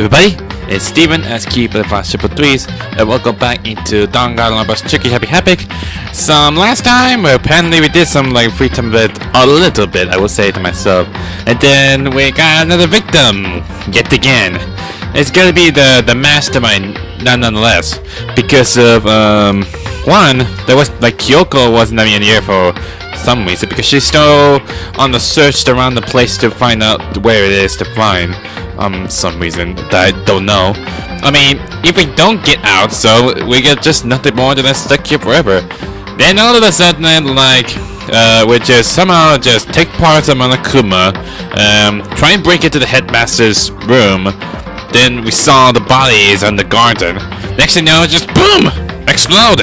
everybody, it's Steven as Keeper of Triple Threes, and welcome back into Danganronpa's Tricky Happy Havoc. Last time, apparently we did some free time bit, a little bit, I will say to myself, and then we got another victim, yet again. It's gonna be the Mastermind, nonetheless, because of, one, there was, Kyoko wasn't even here for some reason, because she's still on the search around the place to find out where it is to find, some reason that I don't know. I mean, if we don't get out, so we get just nothing more than stuck here forever. Then all of a sudden, we just somehow just take parts of Monokuma, try and break into the headmaster's room. Then we saw the bodies in the garden. Next thing you know, just boom! Explode!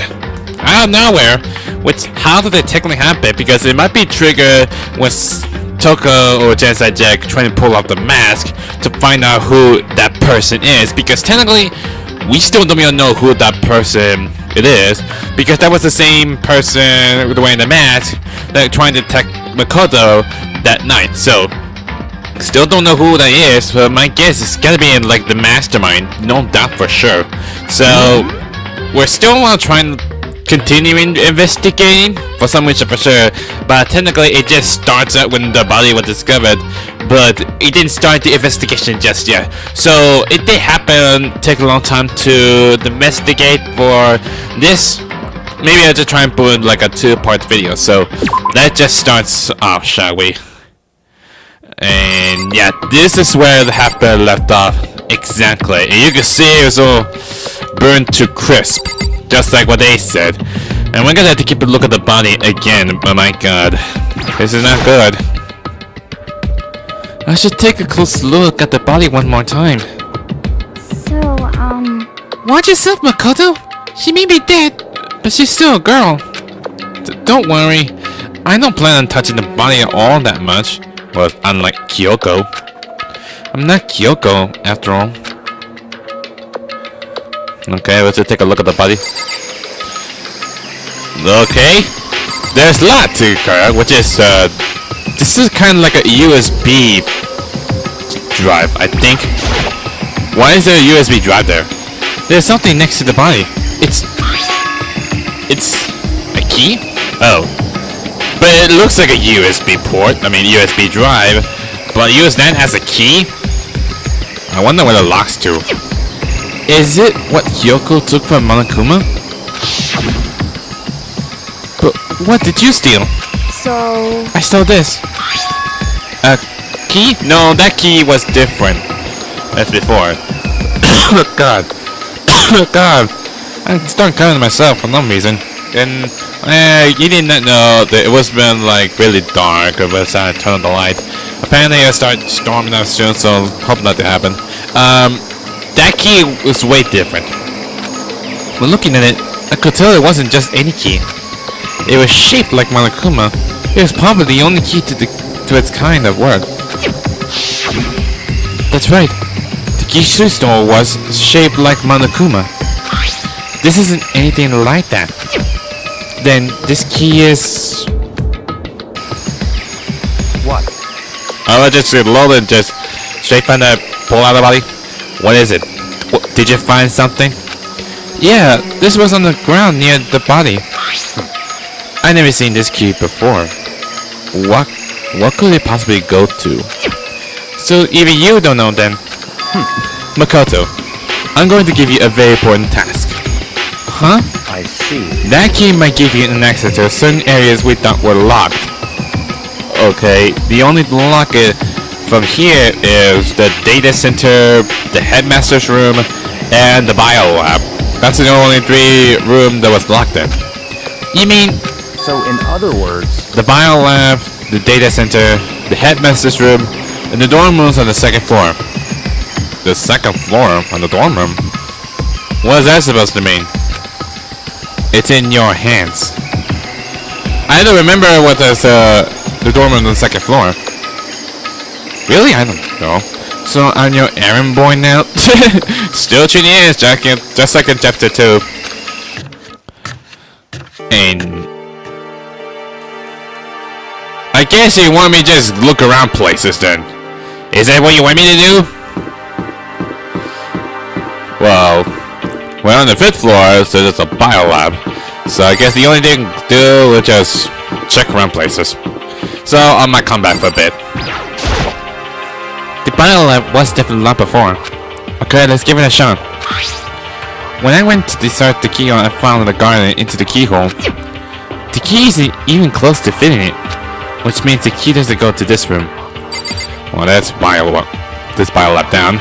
Out of nowhere. Which, how did it technically happen? Because it might be triggered with Toko or Genocide Jack trying to pull off the mask to find out who that person is. Because technically, we still don't even know who that person it is. Because that was the same person wearing the mask that trying to attack Makoto that night. So, still don't know who that is, but my guess is gotta be in the Mastermind, no doubt for sure. So we're still trying to continue investigating for some reason for sure, but technically it just starts out when the body was discovered, but it didn't start the investigation just yet. So it did happen, take a long time to investigate for this. Maybe I'll just try and put a two-part video. So that just starts off, shall we? And yeah, this is where the happy left off exactly. And you can see it was all burned to crisp, just like what they said. And we're gonna have to keep a look at the body again. Oh my god, this is not good. I should take a close look at the body one more time. So, Watch yourself, Makoto. She may be dead, but she's still a girl. Don't worry, I don't plan on touching the body at all that much. Well, unlike Kyoko. I'm not Kyoko, after all. Okay, let's just take a look at the body. Okay. There's a lot to occur, which is, this is kind of like a USB drive, I think. Why is there a USB drive there? There's something next to the body. It's a key? Oh. But it looks like a USB port, USB drive, but use that as a key? I wonder where the lock's to. Is it what Kyoko took from Monokuma? But what did you steal? So... I stole this. A key? No, that key was different as before. Oh god. Oh god. I'm starting cutting myself for no reason. And you did not know that it was been really dark over the side to turn on the light. Apparently I start storming out soon, so hope not to happen. That key was way different. When looking at it, I could tell it wasn't just any key. It was shaped like Monokuma. It was probably the only key to its kind of work. That's right. The key she stole was shaped like Monokuma. This isn't anything like that. Then this key is... What? I'll just load it, just straight from the pull out of the body. What is it? Did you find something? Yeah, this was on the ground near the body. I never seen this key before. What could it possibly go to? So even you don't know then? Makoto, I'm going to give you a very important task. Huh? I see. That key might give you an access to certain areas we thought were locked. Okay, the only lock from here is the data center, the headmaster's room, and the bio lab. That's the only 3 rooms that was locked in. You mean... So in other words... The bio lab, the data center, the headmaster's room, and the dorm rooms on the 2nd floor. The 2nd floor on the dorm room? What is that supposed to mean? It's in your hands. I don't remember what is the dorm room on the 2nd floor. Really? I don't know. So I'm your errand boy now? Still tuning in, just like in chapter 2. And I guess you want me to just look around places then. Is that what you want me to do? Well, we're on the 5th floor, so there's a bio lab. So I guess the only thing to do is just check around places. So I might come back for a bit. The bio lab was definitely locked before. Okay, let's give it a shot. When I went to insert the keyhole, I found the garden into the keyhole. The key isn't even close to fitting it, which means the key doesn't go to this room. Well, that's this bio lab down.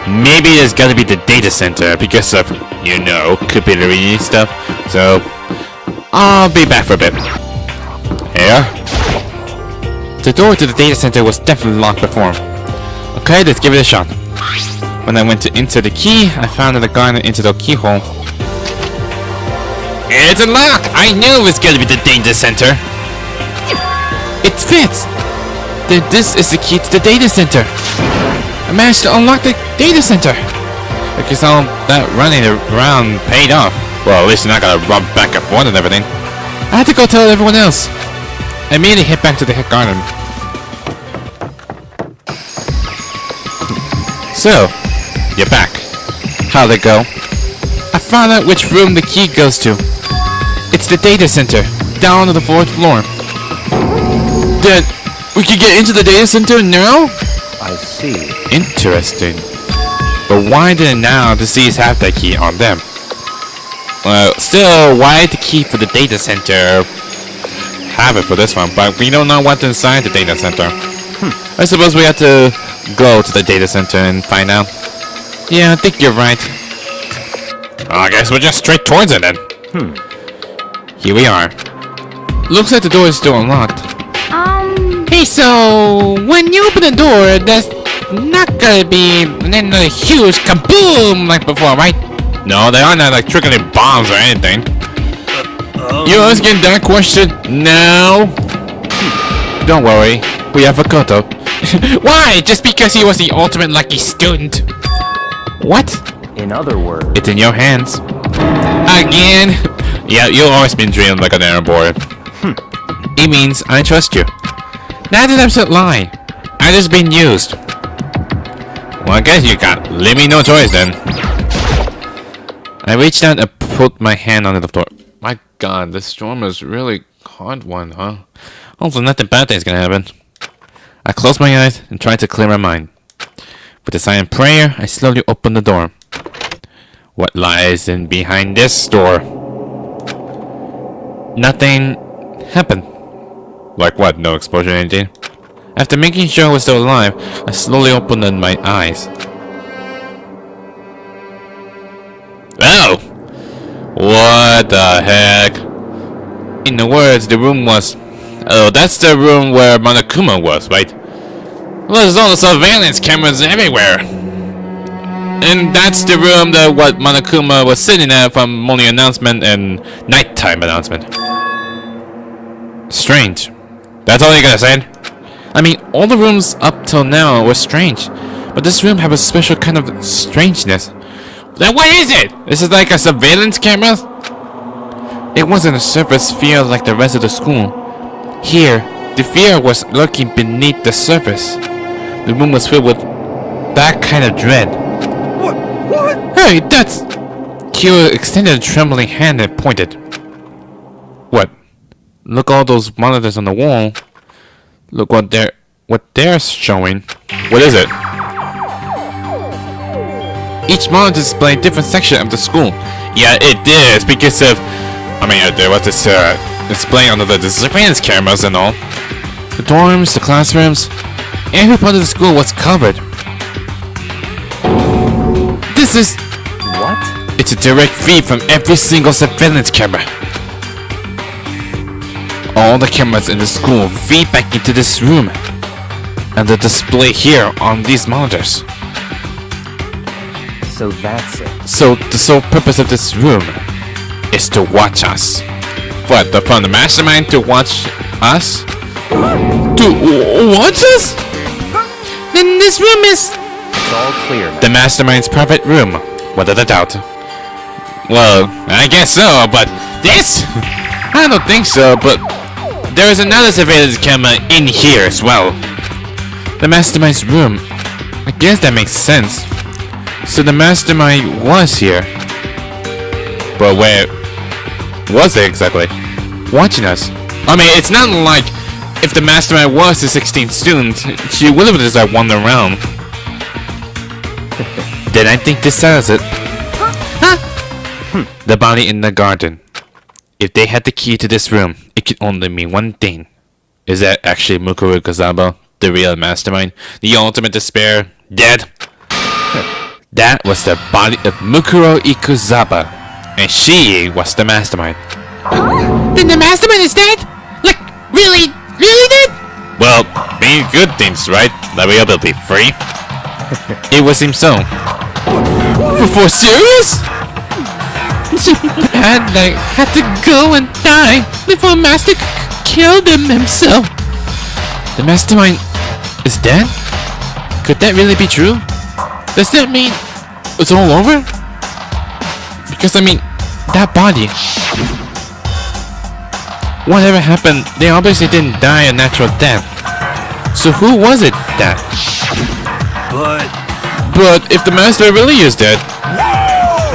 Maybe there's gotta be the data center because of, you know, computer reading stuff. So, I'll be back for a bit. Here. The door to the data center was definitely locked before. Okay, let's give it a shot. When I went to insert the key, I found the garden into the keyhole. It's unlocked! I knew it was gonna be the data center. It fits! Then this is the key to the data center. I managed to unlock the data center. I guess all that running around paid off. Well, at least you're not gonna run back and forth and everything. I had to go tell everyone else. I immediately hit back to the head garden. So, you're back. How'd it go? I found out which room the key goes to. It's the data center, down on the 4th floor. Then, we can get into the data center now? I see. Interesting. But why did now the C's have that key on them? Well, still, why the key for the data center have it for this one, but we don't know what's inside the data center. I suppose we have to go to the data center and find out. Yeah, I think you're right. I guess we're just straight towards it then. Here we are. Looks like the door is still unlocked. Hey, so when you open the door, there's not gonna be a huge kaboom like before, right? No, they aren't like trickling bombs or anything. You asking that question now? Don't worry, we have a Koto. Why? Just because he was the ultimate lucky student? What? In other words, It's in your hands. Again? Yeah, you've always been treated like an errand boy. It means I trust you. That's an absolute lie. I just been used. Well, I guess you got leave me no choice then. I reached out and put my hand on the door. My god, this storm is really hard one, huh? Hopefully nothing bad thing's gonna happen. I closed my eyes and tried to clear my mind. With a silent prayer, I slowly opened the door. What lies in behind this door? Nothing happened. Like what? No explosion or anything? After making sure I was still alive, I slowly opened my eyes. Oh! What the heck? In the words, the room was... Oh, that's the room where Monokuma was, right? Well, there's all the surveillance cameras everywhere. And that's the room that what Monokuma was sitting at from morning announcement and nighttime announcement. Strange. That's all you gotta say? I mean, all the rooms up till now were strange. But this room had a special kind of strangeness. Then what is it? Is it like a surveillance camera? It wasn't a surface fear like the rest of the school. Here, the fear was lurking beneath the surface. The room was filled with that kind of dread. What? Hey, that's... Kyo extended a trembling hand and pointed. What? Look all those monitors on the wall. Look what they're showing. What is it? Each monitor displays a different section of the school. Yeah, it is because of... I mean, there was this display under the surveillance cameras and all. The dorms, the classrooms, every part of the school was covered. This is... what? It's a direct feed from every single surveillance camera. All the cameras in the school feed back into this room. And the display here on these monitors. So that's it. So the sole purpose of this room is to watch us. What, from the Mastermind to watch us? To watch us? Then this room is... It's all clear now. The Mastermind's private room, without a doubt. Well, I guess so, but this? I don't think so, but there is another surveillance camera in here as well. The Mastermind's room. I guess that makes sense. So the mastermind was here. But where was it exactly? Watching us. I mean, it's not like if the mastermind was the 16th student, she would have just like wandered around. Then I think this settles it. The body in the garden. If they had the key to this room, it could only mean one thing. Is that actually Mukuro Kazaba, the real mastermind? The ultimate despair, dead? That was the body of Mukuro Ikuzaba, and she was the mastermind. Then the mastermind is dead? Like, really dead? Well, being good things, right? That we will be free. It would seem so. For serious? Had to go and die before Master killed him himself. The mastermind is dead? Could that really be true? Does that mean it's all over? Because I mean, that body. Whatever happened, they obviously didn't die a natural death. So who was it that? But if the master really is dead,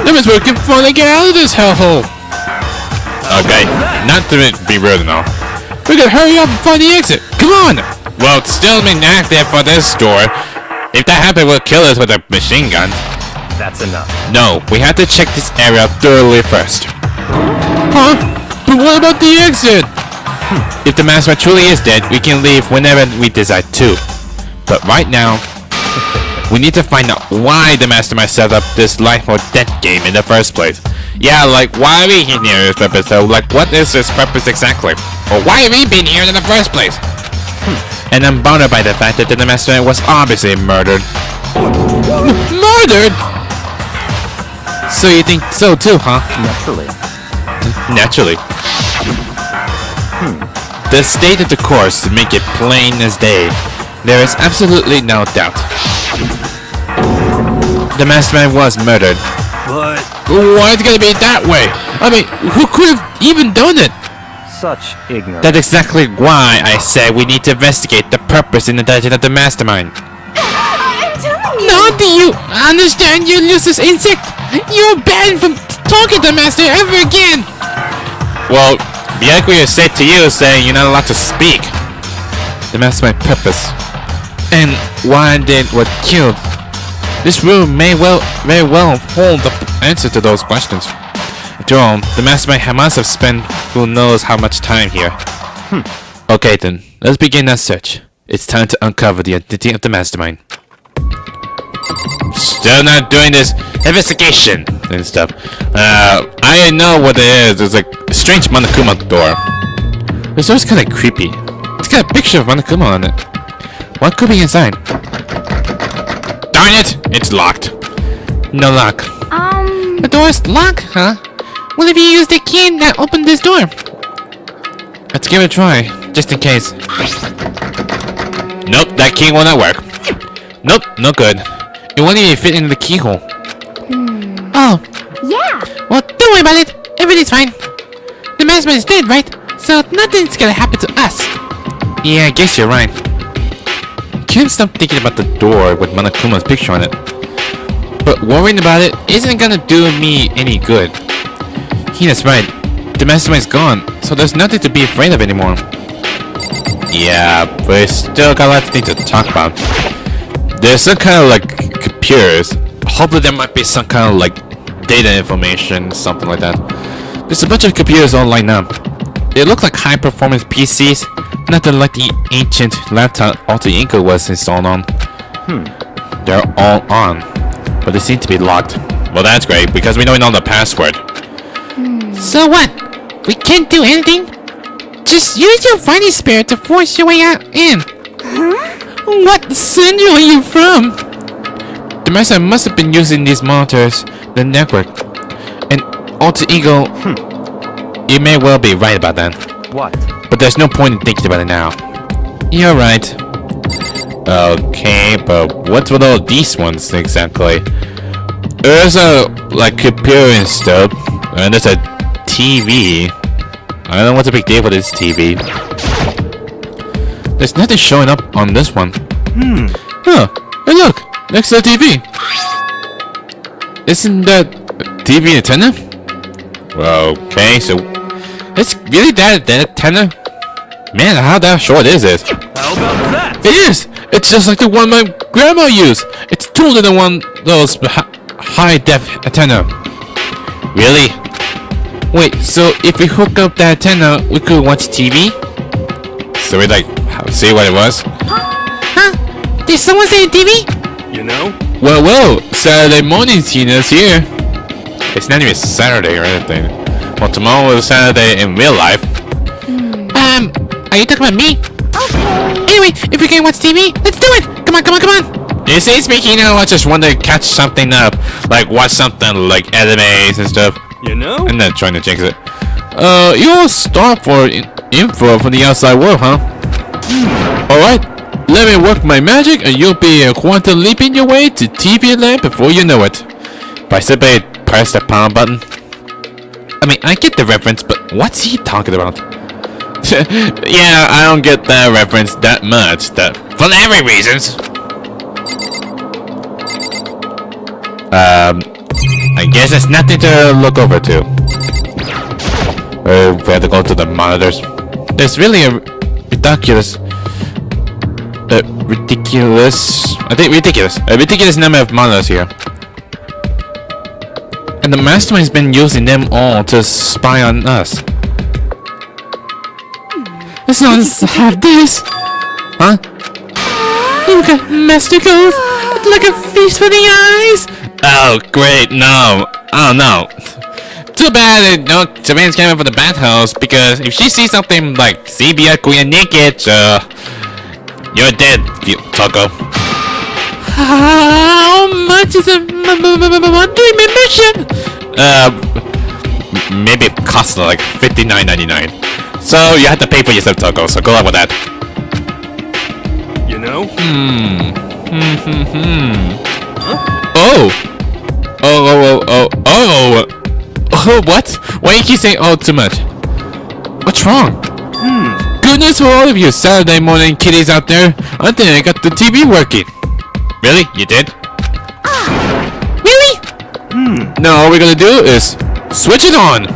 that means we're finally get out of this hellhole. Okay, not to be rude now. We gotta hurry up and find the exit. Come on! Well, it's still been active for this door. If that happened, we'll kill us with a machine gun. That's enough. No, we have to check this area thoroughly first. Huh? But what about the exit? If the master truly is dead, we can leave whenever we decide to. But right now, we need to find out why the mastermind set up this life or death game in the first place. Yeah, like why are we here in this episode? Like what is this purpose exactly? Or why have we been here in the first place? And I'm bothered by the fact that the mastermind was obviously murdered. Murdered? So you think so too, huh? Naturally. Naturally. The state of the course to make it plain as day. There is absolutely no doubt. The mastermind was murdered. But Why is it gonna be that way? I mean, who could have even done it? such ignorance. That's exactly why I said we need to investigate the purpose in the dungeon of the mastermind. I'm telling you. Now do you understand, you useless insect? You're banned from talking to Master ever again! Well, Byakko is said to you saying you're not allowed to speak. The mastermind purpose. And why did what killed? This room may very well hold the answer to those questions. After all, the mastermind must have spent who knows how much time here. Okay then, let's begin our search. It's time to uncover the identity of the mastermind. Still not doing this investigation and stuff. I know what it is. There's like a strange Monokuma door. This door's kind of creepy. It's got a picture of Monokuma on it. What could be inside? Darn it! It's locked. No lock. The door's locked, huh? What if you use the key that opened this door? Let's give it a try, just in case. Nope, that key will not work. Nope, no good. It won't even fit into the keyhole. Oh. Yeah. Well, don't worry about it. Everything's fine. The mastermind is dead, right? So nothing's gonna happen to us. Yeah, I guess you're right. Can't stop thinking about the door with Monokuma's picture on it. But worrying about it isn't gonna do me any good. Hina's right. The mastermind's gone, so there's nothing to be afraid of anymore. Yeah, but we still got a lot of things to talk about. There's some kind of like computers. Hopefully there might be some kind of like data information, something like that. There's a bunch of computers all lined up. They look like high performance PCs, nothing like the ancient laptop Alter Ego was installed on. They're all on, but they seem to be locked. Well, that's great because we don't know the password. So what? We can't do anything? Just use your fighting spirit to force your way out in. What century are you from? The master must have been using these monitors, the network, and Alter Ego. You may well be right about that. What? But there's no point in thinking about it now. You're right. Okay, but what's with all these ones exactly? There's a like computer and stuff, and there's a TV. I don't know what's the big deal with this TV. There's nothing showing up on this one. Huh? Hey, look, next to the TV. Isn't that TV antenna? Well, okay, so it's really that antenna? Man, how that short is it? How about that? It is! It's just like the one my grandma used! It's taller than one of those high-def antenna. Really? Wait, so if we hook up the antenna, we could watch TV? So we like, see what it was? Huh? Did someone say TV? You know? Well, Saturday morning Tina's here. It's not even Saturday or anything. Well, tomorrow is Saturday in real life. Are you talking about me? Okay. Anyway, if we can watch TV, let's do it! Come on! You see, speaking of, I just want to catch something up. Like, watch something like animes and stuff. You know? I'm not trying to jinx it. You'll start for info from the outside world, huh? Alright, let me work my magic and you'll be a quantum leaping your way to TV land before you know it. By simply press the pound button. I mean, I get the reference, but what's he talking about? Yeah, I don't get that reference that much. For every reasons. I guess there's nothing to look over to. We have to go to the monitors. There's really a ridiculous number of monitors here. And the Mastermind's been using them all to spy on us. As long as I have this. Huh? Look at Masticles! Like a feast for the eyes! Oh, great, no. Oh, no. Too bad no Savannah's coming for the bathhouse, because if she sees something like CBS Queen naked, you're dead, Toko. How much is a monthly membership? Maybe it costs like $59.99. So you have to pay for yourself, Toko, so go out with that. You know? Oh, what? Why do you keep saying oh too much? What's wrong? Goodness for all of you Saturday morning kiddies out there. I think I got the TV working. Really? You did? Really? No, all we're gonna do is switch it on.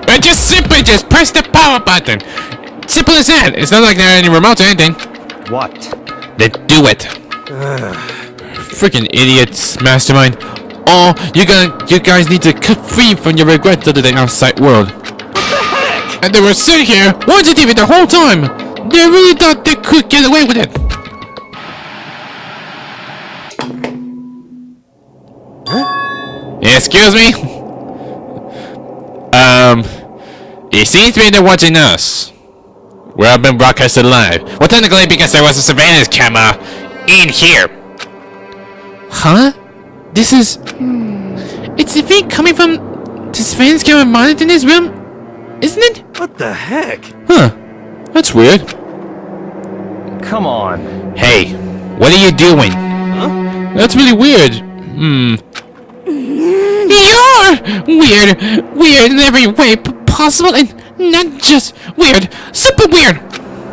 And just simply press the power button. Simple as that. It's not like there are any remotes or anything. What? Then do it. Freaking idiots, Mastermind. Oh, you guys need to cut free from your regrets to the outside world. What the heck? And they were sitting here watching TV the whole time. They really thought they could get away with it. Excuse me? It seems to be they're watching us. We're being broadcasted live. Well, technically because there was a surveillance camera in here. Huh? This is... It's a thing coming from the surveillance camera monitor in this room, isn't it? What the heck? Huh. That's weird. Come on. Hey, what are you doing? Huh? That's really weird. You're weird in every way possible, and not just weird, super weird.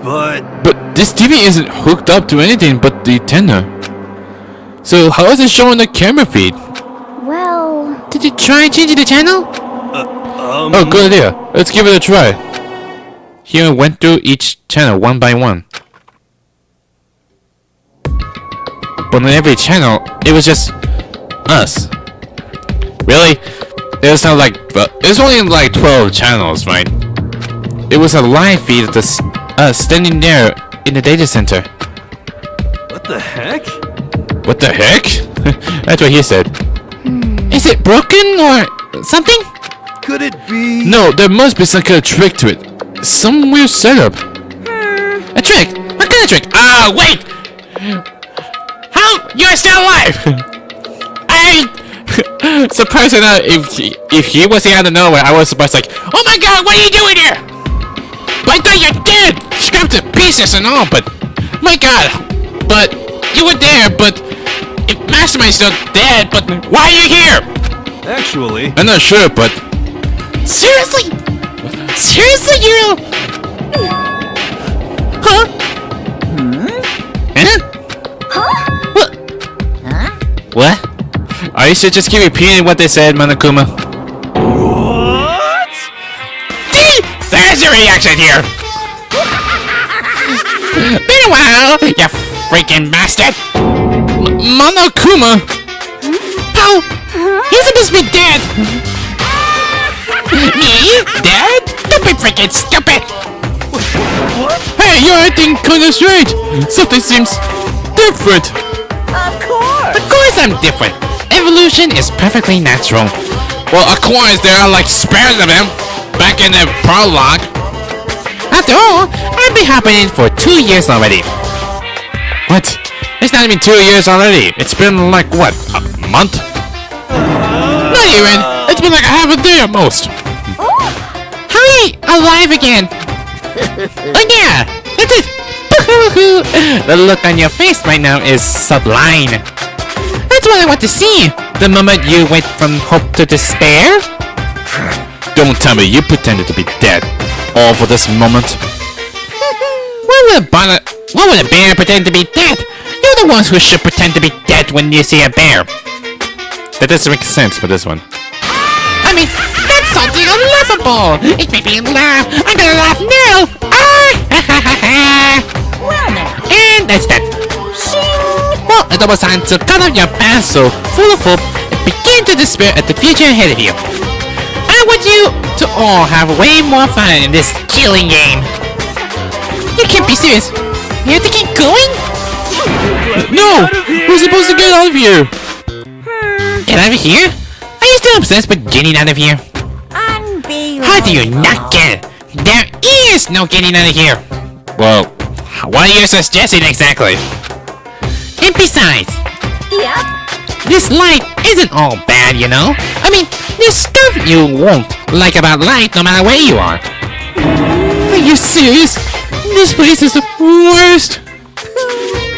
But this TV isn't hooked up to anything but the antenna. So how is it showing the camera feed? Well, Did you try changing the channel? Oh, good idea. Let's give it a try. Here went through each channel one by one. But on every channel, it was just us. Really? It was not like it's only like 12 channels, right? It was a live feed of us standing there in the data center. what the heck? What the heck? That's what he said. Is it broken or something? Could it be? No, there must be some kind of trick to it. Some weird setup. A trick? What kind of trick? Ah, wait! How? You're still alive! Surprised or not, if he was here out of nowhere, I was surprised like, oh my god, what are you doing here? But I thought you're dead! Scrapped to pieces and all, but my god! But you were there, but if Mastermind's still dead, but why are you here? Actually, I'm not sure, but Seriously? Seriously, you... Huh? eh? huh? What? Are you should just keep repeating what they said, Monokuma. What? There's your reaction here! Been a while, you freaking bastard! Monokuma! How? He's supposed to be dead! Me? Dead? Don't be freaking stupid! What? Hey, you're acting kinda strange! Something seems different! Of course I'm different! Evolution is perfectly natural. Well, of course, there are like spares of him back in the prologue. After all, I've been happening for 2 years already. What? It's not even 2 years already. It's been like, what, a month? Not even! It's been like a half a day at most. Hurry! Alive again! Oh yeah! That's it! The look on your face right now is sublime. That's what I want to see! The moment you went from hope to despair? Don't tell me you pretended to be dead, all for this moment. Why would a bear pretend to be dead? You're the ones who should pretend to be dead when you see a bear. That doesn't make sense for this one. I mean, that's something unlaughable! It made me laugh! I'm gonna laugh now! Well now. And that's that. Well, it's almost time to cut off your past so full of hope and begin to despair at the future ahead of you. I want you to all have way more fun in this killing game. You can't be serious. You have to keep going? No! We're supposed to get out of here! Get out of here? Are you still obsessed with getting out of here? How do you not get it? There is no getting out of here. Well, what are you suggesting exactly? And besides, Yep. this life isn't all bad, you know? I mean, there's stuff you won't like about life no matter where you are. Are you serious? This place is the worst!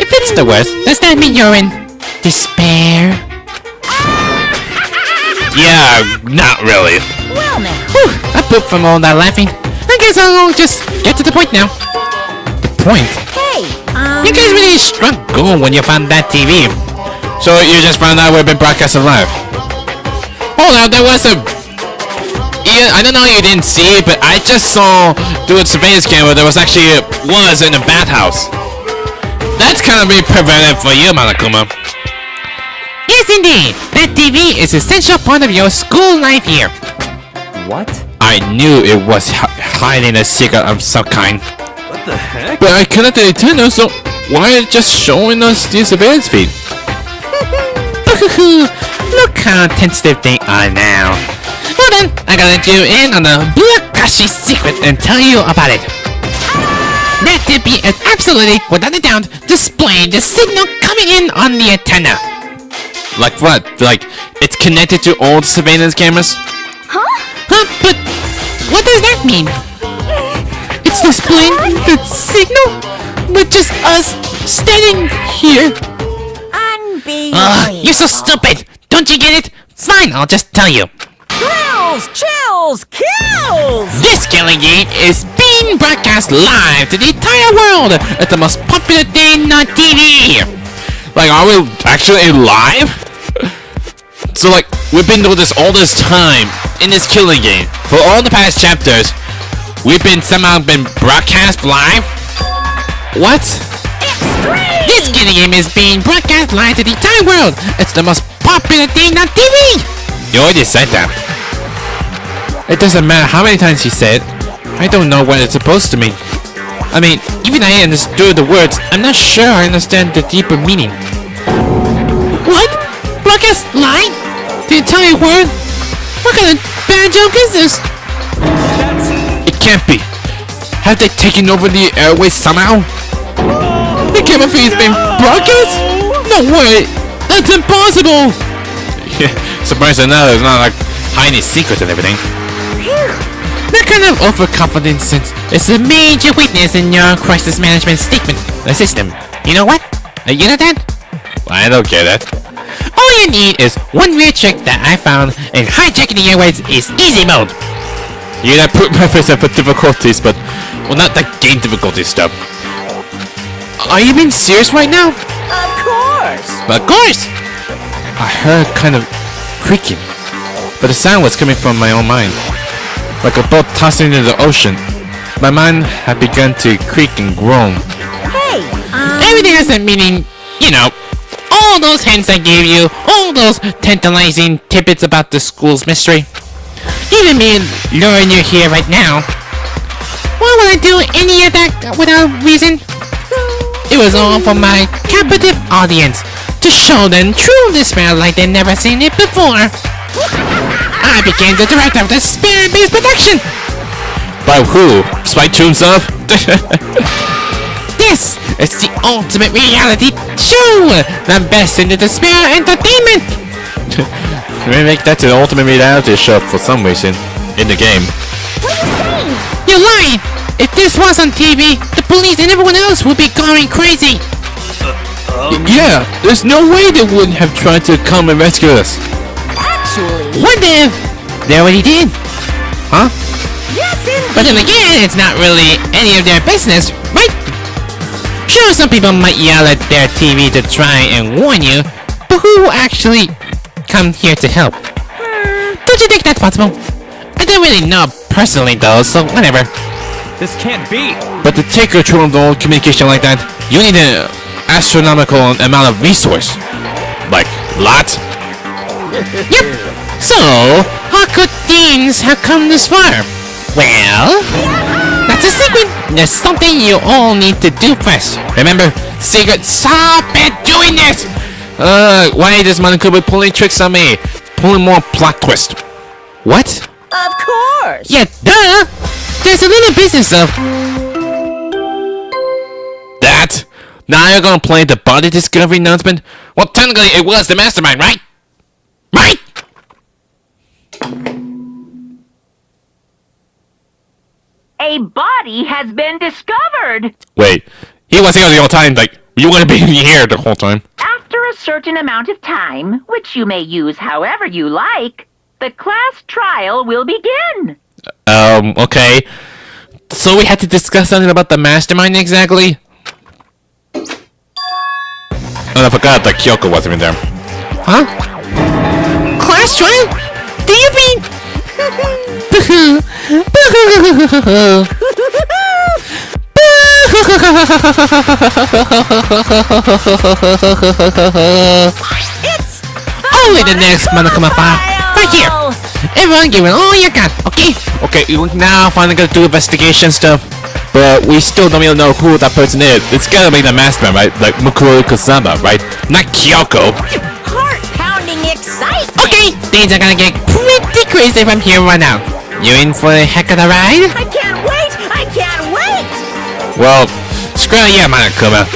If it's the worst, does that mean you're in despair? Yeah, not really. Well now. Whew, I pooped from all that laughing. I guess I'll just get to the point now. The point? Hey, You guys really struck gold when you found that TV. So you just found out we've been broadcasting live? Hold on, there was a... Yeah, I don't know you didn't see it, but I just saw through a surveillance camera there was actually was in a bathhouse. That's kind of be preventive for you, Monokuma. Yes, indeed. That TV is an essential part of your school life here. What? I knew it was hiding a secret of some kind. What the heck? But I connected the antenna, so why is it just showing us the surveillance feed? Look how tentative they are now. Well then, I gotta let you in on the Blakashi secret and tell you about it. That TV is absolutely, without a doubt, displaying the signal coming in on the antenna. Like what? Like, it's connected to all the surveillance cameras? Huh? But what does that mean? It's displaying the signal? With just us standing here. You're so stupid! Don't you get it? Fine, I'll just tell you. Thrills, chills, kills! This killing game is being broadcast live to the entire world at the most popular thing on TV. Like, are we actually live? So, like, we've been doing this all this time in this killing game. For all the past chapters, we've been somehow been broadcast live? What? This killing game is being broadcast live to the entire world. It's the most popular thing on TV. You already said that. It doesn't matter how many times you said it. I don't know what it's supposed to mean. I mean, even I understood the words, I'm not sure I understand the deeper meaning. What? Broadcast live? The entire world? What kind of bad joke is this? It can't be. Have they taken over the airways somehow? The camera feed's been broadcast? No way! That's impossible! Yeah, surprised enough, it's not like hiding secrets and everything. That kind of overconfidence is a major weakness in your crisis management statement system. You know what? You know that? I don't get it. All you need is one weird trick that I found in hijacking the airways is easy mode. Yeah, I put preference for difficulties, but well, not the game difficulty stuff. Are you being serious right now? Of course! Of course! I heard kind of creaking, but the sound was coming from my own mind, like a boat tossing into the ocean. My mind had begun to creak and groan. Hey, Everything has a meaning, you know. All those hints I gave you, all those tantalizing tidbits about the school's mystery. Even me luring you here right now. Why would I do any of that without reason? It was all for my captive audience, to show them true despair like they've never seen it before. I became the director of the spirit-based production. By who? Spike Chunsoft? This is the ultimate reality show, the best in the despair entertainment. We make that the ultimate reality show for some reason in the game. You're lying. If this was on TV, the police and everyone else would be going crazy. Yeah, there's no way they wouldn't have tried to come and rescue us. actually, What if they already did? Huh? yes, But then again, it's not really any of their business, right? Sure, some people might yell at their TV to try and warn you, but who will actually come here to help? Don't you think that's possible? I don't really know personally though, so whatever. This can't be. But to take control of the whole communication like that, you need an astronomical amount of resource. Like, lots? Yep. So, how could things have come this far? Well, that's a secret. There's something you all need to do first. Remember, secret. Stop it doing this. Why does Monokuma pulling tricks on me? Pulling more plot twist. What? of course. Yeah, duh. There's a little business of. That? Now you're gonna play the body discovery announcement? Well, technically it was the Mastermind, right? Right? A body has been discovered. Wait, he was here the whole time, like, you wanna be here the whole time. After a certain amount of time, which you may use however you like, the class trial will begin. Okay. So we had to discuss something about the Mastermind exactly? Oh, I forgot that Kyoko wasn't even there. Huh? Class trial? Do you mean? It's Only the next Monokuma file. Right here. Everyone give it all you got, okay? Okay, we now finally gotta do investigation stuff, but we still don't even know who that person is. It's gotta be the Mastermind, right? Like Mukuro Kusama, right? Not Kyoko. heart-pounding excitement. Okay, things are gonna get pretty crazy from here on out. You in for a heck of a ride? I can't wait. I can't wait. Well, screw you, Monokuma.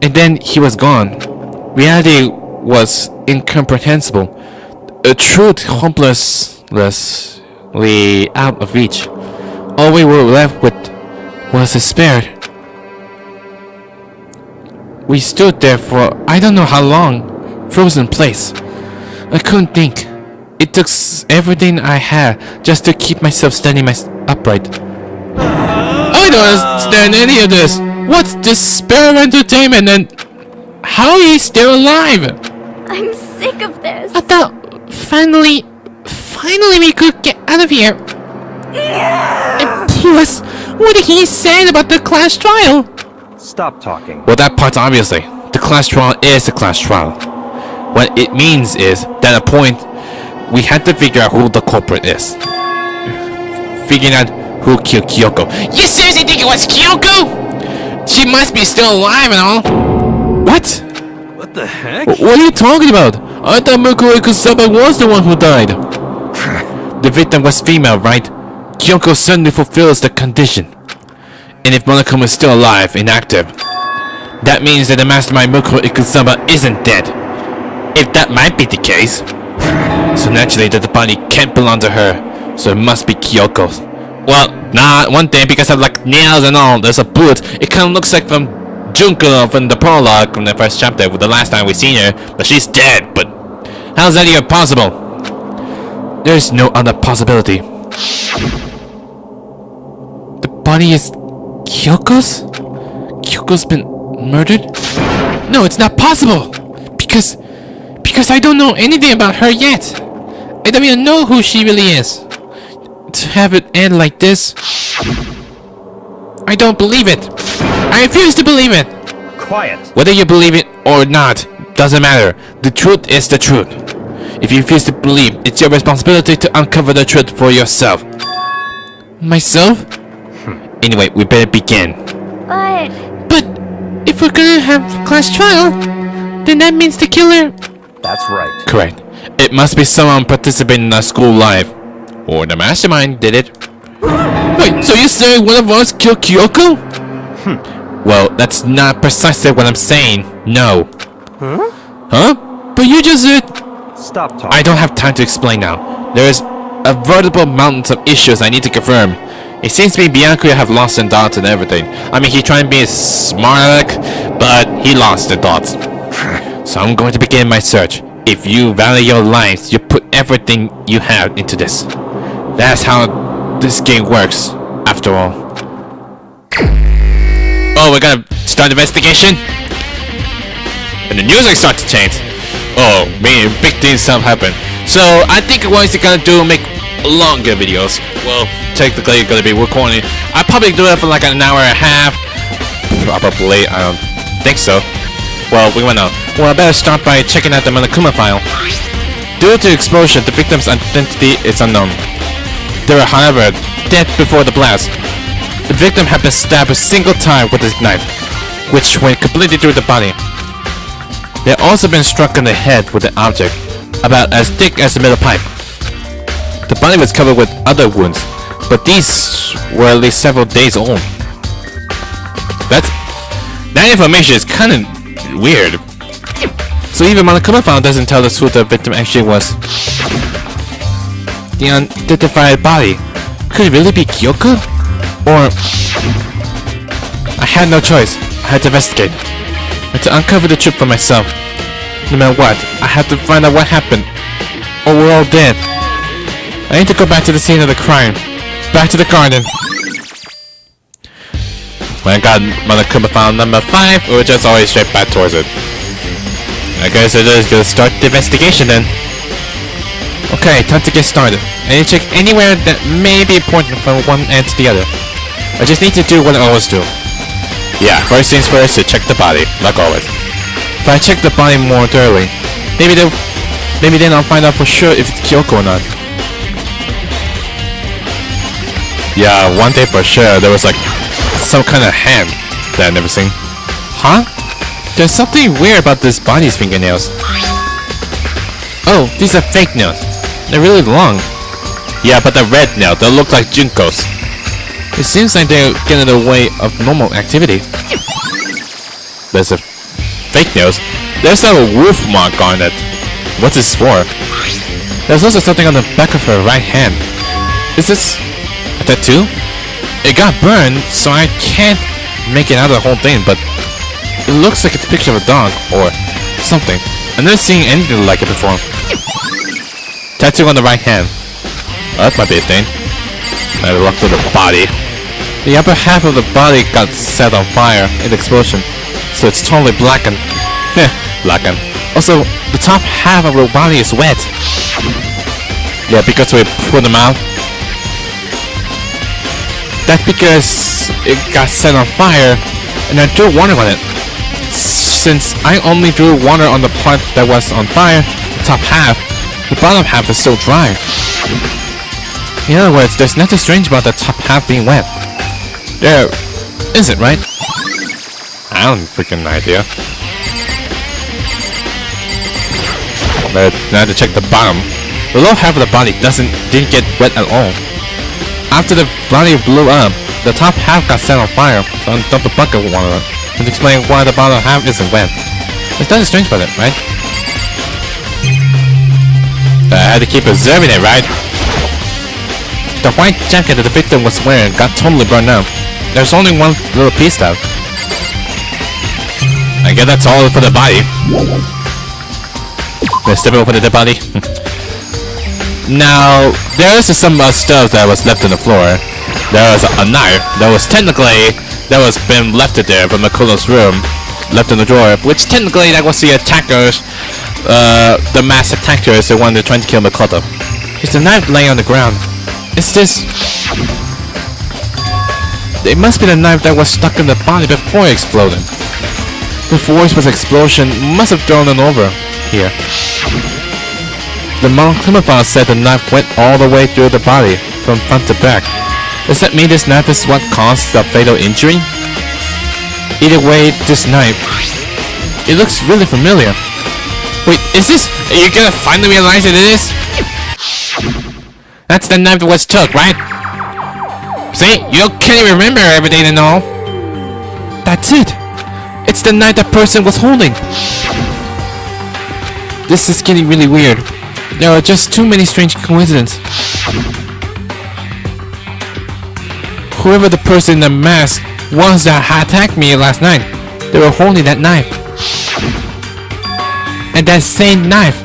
And then he was gone. Reality was incomprehensible. A truth hopelessly out of reach. All we were left with was despair. We stood there for I don't know how long, frozen in place. I couldn't think. It took everything I had just to keep myself standing upright. I don't understand any of this. What's despair entertainment and how are you still alive? I'm sick of this. I thought finally we could get out of here. And plus, what did he say about the class trial? Stop talking. Well, that part's obviously. The class trial is the class trial. What it means is that at a point, we had to figure out who the culprit is. Figuring out who killed Kyoko. You seriously think it was Kyoko? She must be still alive and all. What? What the heck? What are you talking about? I thought Mukuro Kusama was the one who died. The victim was female, right? Kyoko certainly fulfills the condition. And if Monokuma is still alive and active, that means that the Mastermind Mukuro Kusama isn't dead. If that might be the case, so naturally that the body can't belong to her, so it must be Kyoko's. Well, nah, one thing, because of like nails and all, there's a bullet. It kind of looks like from Junko from the prologue from the first chapter, with the last time we seen her, but she's dead. But how's that even possible? There's no other possibility. The body is Kyoko's? Kyoko's been murdered? No, it's not possible. Because I don't know anything about her yet. I don't even know who she really is. To have it end like this, I don't believe it. I refuse to believe it. Quiet. Whether you believe it or not, doesn't matter. The truth is the truth. If you refuse to believe, it's your responsibility to uncover the truth for yourself. Myself? Anyway, we better begin. But if we're gonna have class trial, then that means the killer. That's right. Correct. It must be someone participating in our school life. Or the Mastermind did it. Wait, so you're saying one of us killed Kyoko? Well, that's not precisely what I'm saying. No. Huh? But you just said... Stop talking. I don't have time to explain now. There is a veritable mountain of issues I need to confirm. It seems to me Bianca have lost the dots and everything. I mean, he tried to be smart, but he lost the dots. So I'm going to begin my search. If you value your lives, you put everything you have into this. That's how this game works, after all. Oh, we're gonna start investigation? And the music starts to change. Oh man, big things have happened. So I think what we're gonna do, make longer videos. Well, technically it's gonna be recording. I'll probably do it for like an hour and a half. Probably, I don't think so. Well, we won't know. Well, I better start by checking out the Monokuma file. Due to explosion, the victim's identity is unknown. They were, however, dead before the blast. The victim had been stabbed a single time with his knife, which went completely through the body. They had also been struck in the head with an object, about as thick as the middle pipe. The body was covered with other wounds, but these were at least several days old. That information is kind of weird. So even Monokuma file doesn't tell us who the victim actually was. The unidentified body. Could it really be Kyoko? Or... I had no choice. I had to investigate. And to uncover the truth for myself. No matter what, I had to find out what happened. Or we're all dead. I need to go back to the scene of the crime. Back to the garden. When I got Monokuma file number 5, we'll just always straight back towards it. I guess it is gonna start the investigation then. Okay, time to get started. I need to check anywhere that may be important from one end to the other. I just need to do what I always do. Yeah, first things first, to check the body, like always. If I check the body more thoroughly, maybe then I'll find out for sure if it's Kyoko or not. Yeah, one day for sure, there was like some kind of hand that I've never seen. Huh? There's something weird about this body's fingernails. Oh, these are fake nails. They're really long. Yeah, but the red nail, they look like Junko's. It seems like they're getting in the way of normal activity. There's a fake nails. There's a wolf mark on it. What's this for? There's also something on the back of her right hand. Is this a tattoo? It got burned, so I can't make it out of the whole thing, but it looks like it's a picture of a dog or something. I've never seen anything like it before. Tattoo on the right hand. Well, that might be a thing. I looked at the body. The upper half of the body got set on fire in the explosion, so it's totally blackened. Blackened. Also, the top half of the body is wet. Yeah, because we put them out. That's because it got set on fire, and I drew water on it. Since I only drew water on the part that was on fire, the top half, the bottom half is still dry. In other words, there's nothing strange about the top half being wet. There isn't, right? I don't freaking idea. But now to check the bottom. The lower half of the body didn't get wet at all. After the body blew up, the top half got set on fire, so I dumped a bucket of water on it. And explain why the bottom half isn't wet. There's nothing strange about it, right? I had to keep observing it, right? The white jacket that the victim was wearing got totally burned out. There's only one little piece left. I guess that's all for the body. Let's step over to the body. Now, there is some stuff that was left on the floor. There was a knife that was been left there from Makoto's room. left in the drawer, which technically that was the attackers, the mass attackers, the one they're trying to kill Makoto. There's a knife laying on the ground. Is this... It must be the knife that was stuck in the body before it exploded. The force was explosion must have thrown it over here. The Monocamouflage said the knife went all the way through the body, from front to back. Does that mean this knife is what caused the fatal injury? Either way, this knife... It looks really familiar. Wait, is this... Are you gonna finally realize it is? That's the knife that was took, right? See? You can't even remember everything and all. That's it. It's the knife that person was holding. This is getting really weird. There are just too many strange coincidences. Whoever the person in the mask was that attacked me last night, they were holding that knife. And that same knife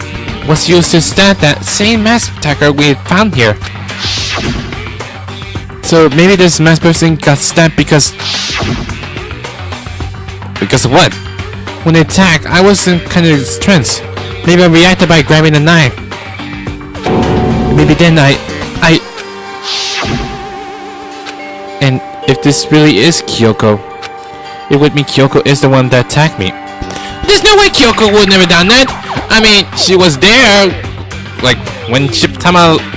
was used to stab that same mask attacker we found here. So maybe this masked person got stabbed because... Because of what? When they attacked, I was in kind of trance. Maybe I reacted by grabbing the knife. Maybe then And if this really is Kyoko, it would mean Kyoko is the one that attacked me. There's no way Kyoko would never done that. I mean, she was there, like when she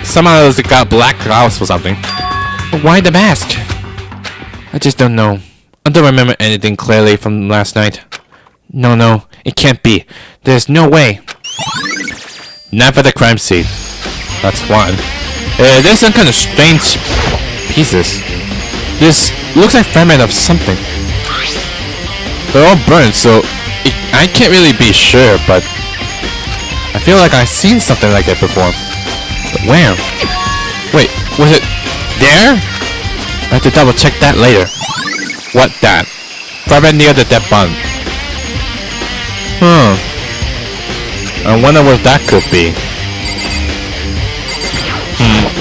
somehow got black house or something. But why the mask? I just don't know. I don't remember anything clearly from last night. No, it can't be. There's no way. Not for the crime scene. That's one. There's some kind of strange pieces. This looks like fragment of something. They're all burned, so I can't really be sure, but I feel like I've seen something like that before. But where? Wait, was it there? I have to double check that later. What that? Fragment near the dead body. I wonder what that could be.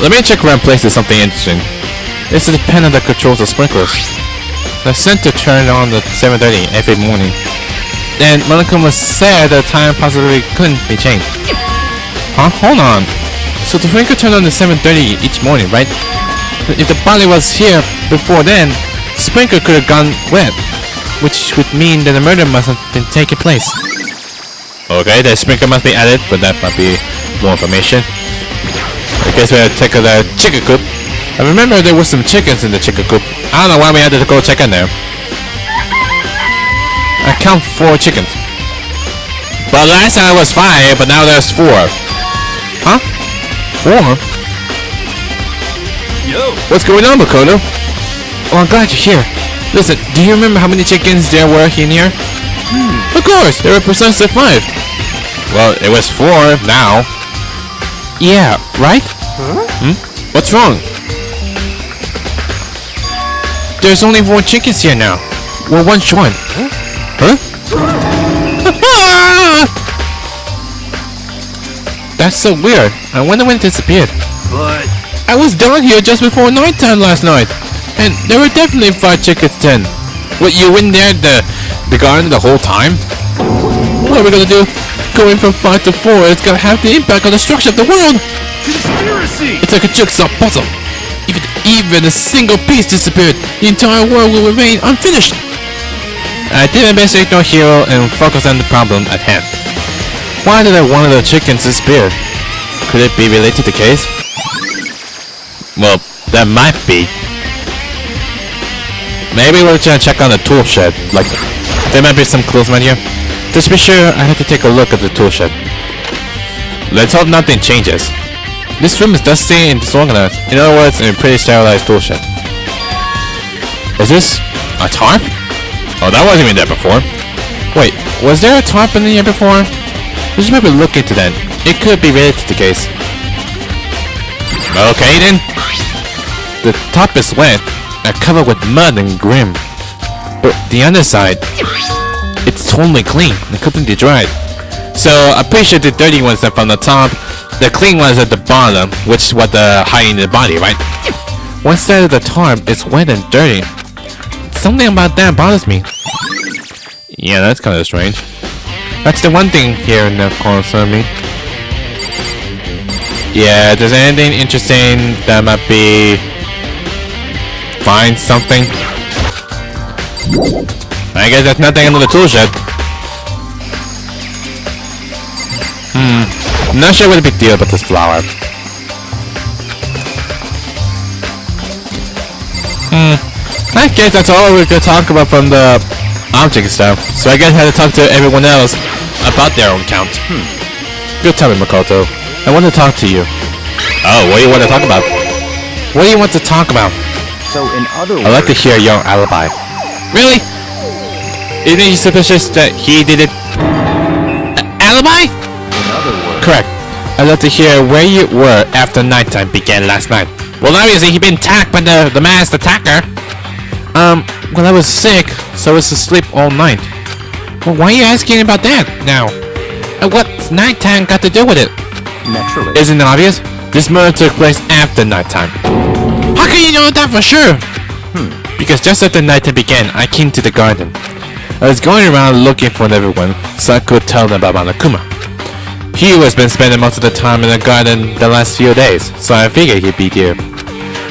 Let me check around places something interesting. It's the panel that controls the sprinklers. They're sent to turn on at 7:30 every morning. And Malcolm was said the time possibly couldn't be changed. Huh? Hold on. So the sprinkler turned on at 7:30 each morning, right? If the body was here before then, the sprinkler could have gone wet, which would mean that the murder must have been taking place. Okay, the sprinkler must be added, but that might be more information. I guess we have to check the chicken coop. I remember there were some chickens in the chicken coop. I don't know why we had to go check in there. I count 4 chickens. But last time it was 5, but now there's 4. Huh? 4? Yo! What's going on, Makoto? Oh, I'm glad you're here. Listen, do you remember how many chickens there were in here? Of course, there were precisely 5. Well, it was 4 now. Yeah, right? What's wrong? There's only 4 chickens here now. Well, 1 short. Huh? That's so weird. I wonder when it disappeared. But I was down here just before nighttime last night, and there were definitely 5 chickens then. What, you in there the garden the whole time? What are we gonna do? Going from 5 to 4 is gonna have the impact on the structure of the world. conspiracy! It's like a jigsaw puzzle. If even a single piece disappeared, the entire world will remain unfinished. I did my best to ignore Hero and focus on the problem at hand. Why did one of the chickens disappear? Could it be related to the case? Well, that might be. Maybe we're trying to check on the tool shed. Like, there might be some clues right here. Just be sure, I have to take a look at the tool shed. Let's hope nothing changes. This room is dusty and disorganized. In other words, a pretty sterilized tool shed. Is this a tarp? Oh, that wasn't even there before. Wait, was there a tarp in here before? We should probably look into that. It could be related to the case. Okay then. The top is wet and covered with mud and grime. But the underside, it's totally clean and completely dried. So I'm pretty sure the dirty ones are from the top, the clean ones at the bottom, which is what the hiding the body, right? One side of the tarp is wet and dirty. Something about that bothers me. Yeah, that's kind of strange. That's the one thing here in the corner me. Yeah, if there's anything interesting that might be... Find something. I guess there's nothing under the tool shed. Not sure what the big deal about this flower. I guess that's all we could talk about from the object stuff. So I guess I had to talk to everyone else about their own count. Good tell me, Makoto. I want to talk to you. Oh, what do you want to talk about? What do you want to talk about? So in other words, I'd like to hear your alibi. Really? Isn't he suspicious that he did it? Alibi? in other words, Correct. I'd like to hear where you were after nighttime began last night. Well, obviously he'd been attacked by the masked attacker. Well, I was sick, so I was asleep all night. Well, why are you asking about that now? And what's nighttime got to do with it? naturally. Isn't it obvious? This murder took place after nighttime. How can you know that for sure? Because just after nighttime began, I came to the garden. I was going around looking for everyone, so I could tell them about Monokuma. He has been spending most of the time in the garden the last few days, so I figured he'd be here.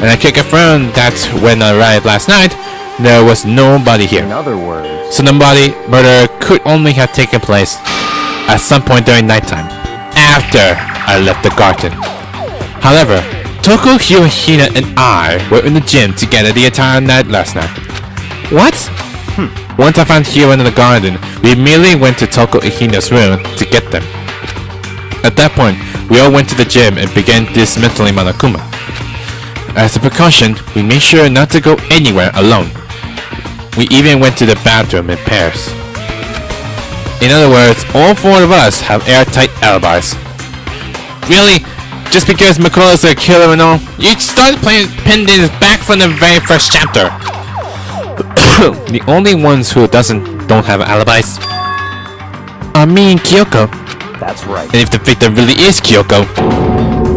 And I can confirm that when I arrived last night, there was nobody here. In other words, So the murder could only have taken place at some point during nighttime, after I left the garden. However, Toko, Hiro, Hina, and I were in the gym together the entire night last night. What? Once I found Hiro in the garden, we immediately went to Toko and Hina's room to get them. At that point, we all went to the gym and began dismantling Monokuma. As a precaution, we made sure not to go anywhere alone. We even went to the bathroom in pairs. In other words, all four of us have airtight alibis. Really? Just because Makoto's a killer and all? You started playing pendants back from the very first chapter. The only ones who don't have alibis are me and Kyoko. that's right. And if the victim really is Kyoko,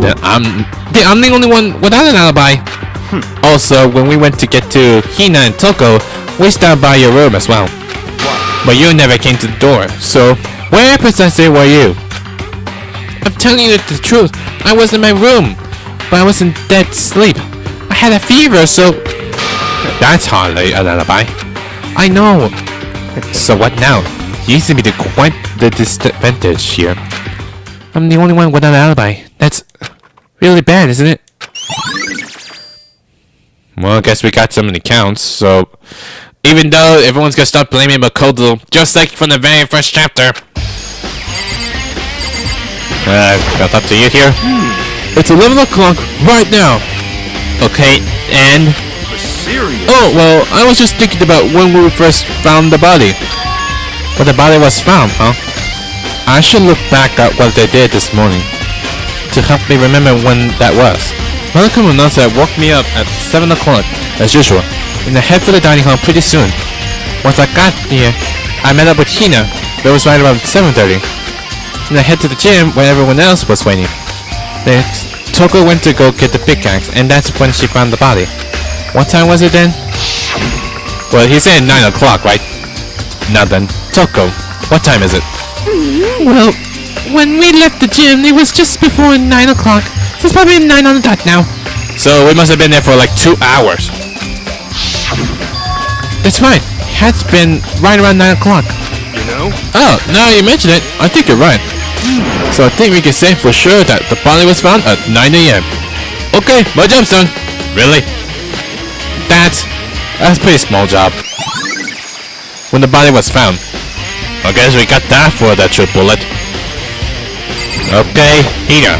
then I'm the only one without an alibi. Also, when we went to get to Hina and Toko, we stopped by your room as well. But you never came to the door, so where precisely were you? I'm telling you the truth. I was in my room, but I was in dead sleep. I had a fever, so... That's hardly an alibi. I know. So what now? You seem to be quite the disadvantage here. I'm the only one without an alibi. That's really bad, isn't it? Well, I guess we got so many counts, so... Even though everyone's gonna start blaming Makoto, just like from the very first chapter. Got up to you here? It's 11 o'clock right now. Okay, and... Serious. Oh, well, I was just thinking about when we first found the body. When the body was found, huh? I should look back at what they did this morning to help me remember when that was. Monokuma Nasa woke me up at 7 o'clock, as usual, and I head for the dining hall pretty soon. Once I got here, I met up with Hina. That was right around 7:30. And I head to the gym where everyone else was waiting. Next, Toko went to go get the pickaxe, and that's when she found the body. What time was it then? Well, he said 9 o'clock, right? Now then, Toko, what time is it? Well, when we left the gym, it was just before 9 o'clock. So it's probably 9 on the dot now. So we must have been there for like 2 hours. That's right. It has been right around 9 o'clock. You know? Oh, now you mention it, I think you're right. So I think we can say for sure that the body was found at 9 a.m. Okay, my job's done. Really? That's a pretty small job. When the body was found. I guess we got that for that true bullet. Okay, Hina.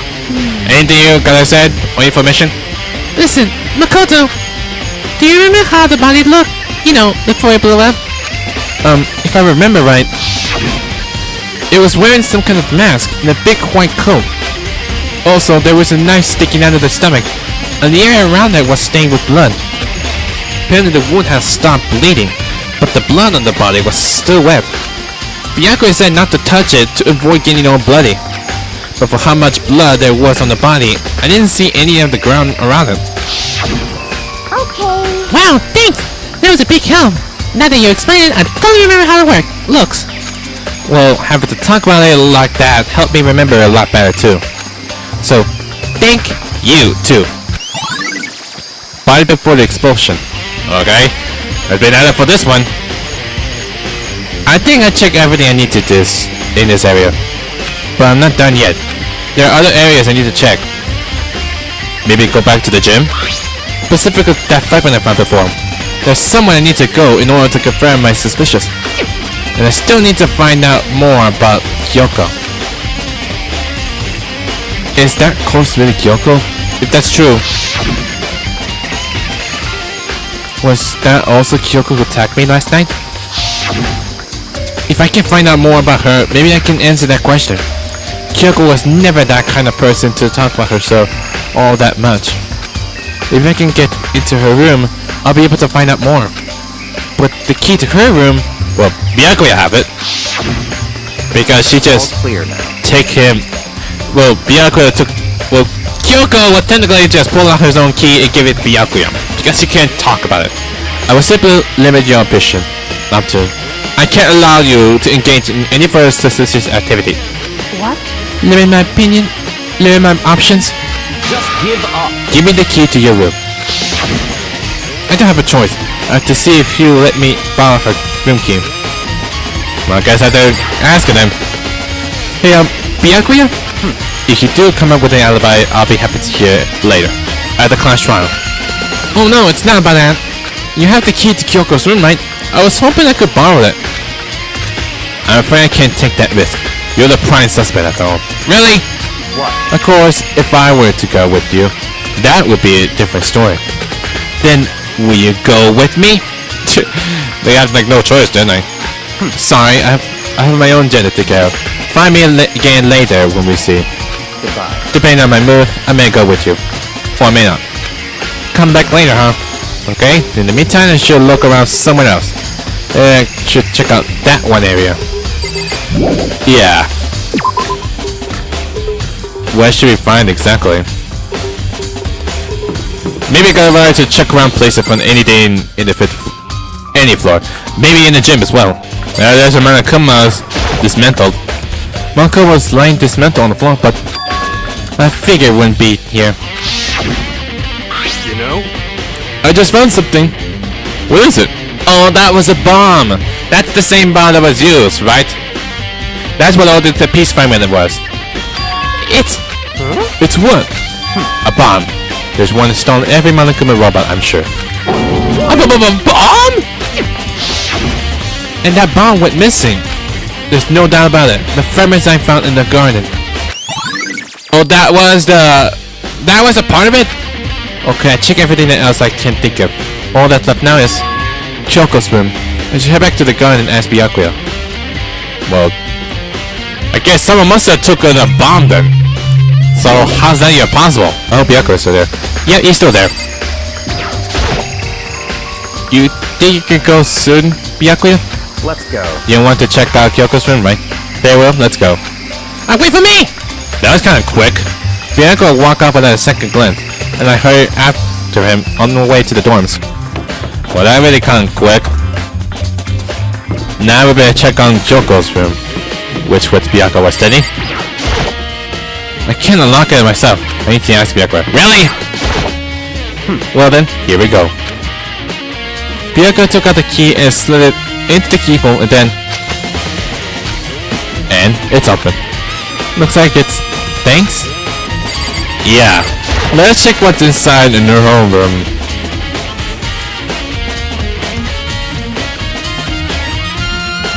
Anything you gotta say or information? Listen, Makoto. Do you remember how the body looked? You know, before it blew up? If I remember right, it was wearing some kind of mask and a big white coat. Also, there was a knife sticking out of the stomach, and the area around it was stained with blood. Apparently the wound had stopped bleeding, but the blood on the body was still wet. Kyoko said not to touch it to avoid getting all bloody. But for how much blood there was on the body, I didn't see any of the ground around it. Okay. Wow, thanks! That was a big help. Now that you explained it, I don't remember how it looks. Well, having to talk about it like that helped me remember a lot better too. So, thank you too. Body before the explosion. Okay, I've been at it for this one. I think I checked everything I need to in this area. But I'm not done yet. There are other areas I need to check. Maybe go back to the gym? Specifically that weapon I found before. There's somewhere I need to go in order to confirm my suspicions. And I still need to find out more about Kyoko. Is that course really Kyoko? If that's true, was that also Kyoko who attacked me last night? If I can find out more about her, maybe I can answer that question. Kyoko was never that kind of person to talk about herself all that much. If I can get into her room, I'll be able to find out more. But the key to her room, well, Byakuya have it. Because she just All clear now. take him. Well, Byakuya took. Well, Kyoko will technically just pull out his own key and give it to Byakuya. Because she can't talk about it. I will simply limit your ambition. Up to. I can't allow you to engage in any further suspicious activity. What? Limit my opinion. Limit my options. Just give up. Give me the key to your room. I don't have a choice. I have to see if you let me borrow her room key. Well, I guess I have to ask them. Hey, Byakuya? If you do come up with an alibi, I'll be happy to hear it later. At the class trial. Oh no, it's not about that. You have the key to Kyoko's room, right? I was hoping I could borrow it. I'm afraid I can't take that risk. You're the prime suspect after all. Really? What? Of course, if I were to go with you, that would be a different story. Then, will you go with me? They have like no choice, don't they? Sorry, I have my own jet to take care of. Find me again later when we see. Goodbye. Depending on my mood, I may go with you. Or I may not. Come back later, huh? Okay, in the meantime, I should look around somewhere else. I should check out that one area. Yeah. Where should we find exactly? Maybe I gotta to check around places for anything in the any floor. Maybe in the gym as well. There's a Manakuma dismantled. Manako was lying dismantled on the floor, but I figured it wouldn't be here. You know? I just found something. What is it? Oh, that was a bomb. That's the same bomb that was used, right? That's what all the peace fragment was. It's what? A bomb. There's one installed in every Monokuma robot, I'm sure. A bomb? And that bomb went missing. There's no doubt about it. The fragments I found in the garden. Oh, that was a part of it? Okay, I check everything else I can think of. All that's left now is Kyoko's room. I should head back to the garden and ask Byakuya. Well, I guess someone must have took the bomb then. So how's that even possible? I hope Byakuya's still there. Yeah, he's still there. You think you can go soon, Byakuya? Let's go. You want to check out Kyoko's room, right? Very well, let's go. Wait for me! That was kind of quick. Byakuya walked off without a second glance, and I hurried after him on the way to the dorms. Well, that really kind of quick. Now we better check on Kyoko's room, which Byakuya was studying. I can't unlock it myself. I need to ask Byakuya. Really? Well then, here we go. Byakuya took out the key and slid it into the keyhole and then... And it's open. Looks like it's... Thanks? Yeah. Let's check what's inside in her own room.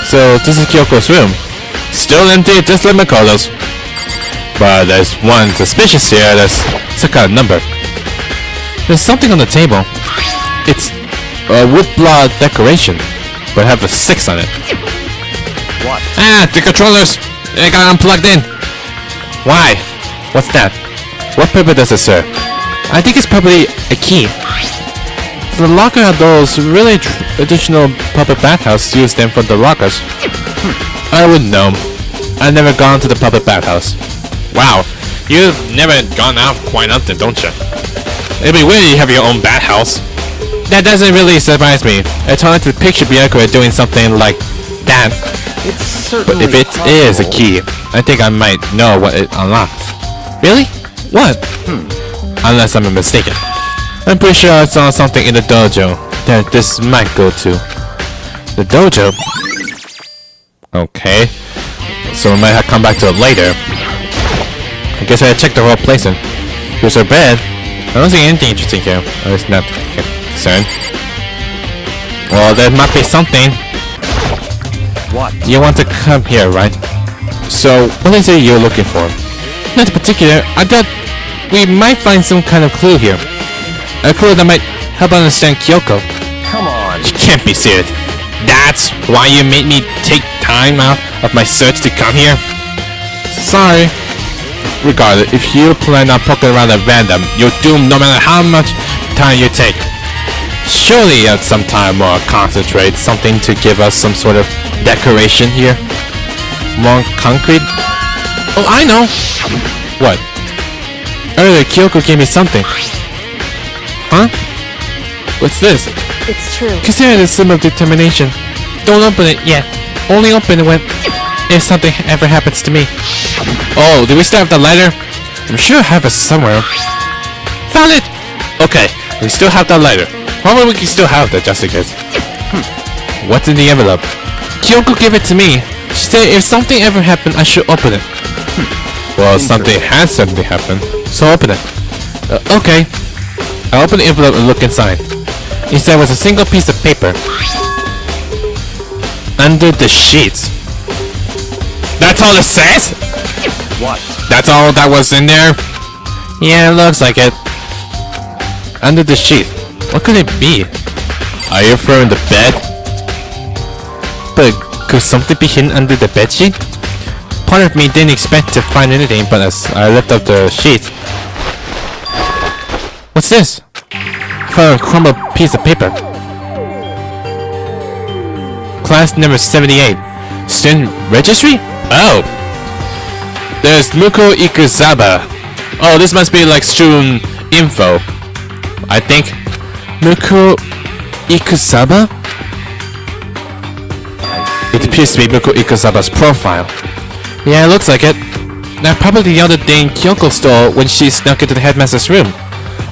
So, this is Kyoko's room. Still empty, just like Makoto's. But there's one suspicious here. There's some kind of number. There's something on the table. It's a woodblock decoration, but have a 6 on it. What? Ah, the controllers! They got unplugged in. Why? What's that? What purpose does it serve? I think it's probably a key. The locker had those really traditional public bathhouses used them for the lockers. I wouldn't know. I've never gone to the public bathhouse. Wow, you've never gone out quite often, don't you? It'd be weird if you have your own bathhouse. That doesn't really surprise me. It's hard to picture Kyoko doing something like that. It's But certainly if it is a possible. key, I think I might know what it unlocks. Really? What? Unless I'm mistaken. I'm pretty sure I saw something in the dojo that this might go to. The dojo? Okay. So we might have to come back to it later. I guess I checked the whole place in. Here's our bed. I don't see anything interesting here. At least not concerned. Well, there might be something. What? You want to come here, right? So, what is it you're looking for? Not in particular. I thought we might find some kind of clue here. A clue that might help understand Kyoko. Come on. You can't be serious. That's why you made me take time out of my search to come here? Sorry. Regardless, if you plan on poking around at random, you're doomed no matter how much time you take. Surely at some time we'll concentrate something to give us some sort of decoration here. More concrete? Oh, I know! What? Earlier, Kyoko gave me something. Huh? What's this? It's true. Consider it a symbol of determination. Don't open it yet. Only open it when if something ever happens to me. Oh, do we still have the letter? I'm sure I have it somewhere. Found it! Okay, we still have that letter. Probably we can still have that just in case. What's in the envelope? Kyoko gave it to me. She said if something ever happened, I should open it. Well, something has suddenly happened, so open it. Okay. I opened the envelope and looked inside. Inside was a single piece of paper. Under the sheets. That's all it says? What? That's all that was in there? Yeah, it looks like it. Under the sheet. What could it be? Are you referring to bed? But could something be hidden under the bed sheet? Part of me didn't expect to find anything, but as I lift up the sheet. What's this? I found a crumbled piece of paper. Class number 78. Student registry? Oh! There's Muko Ikusaba. Oh, this must be like student info. I think. Muko Ikusaba? It appears to be Muko Ikusaba's profile. Yeah, it looks like it. Now probably the other thing Kyoko stole when she snuck into the headmaster's room.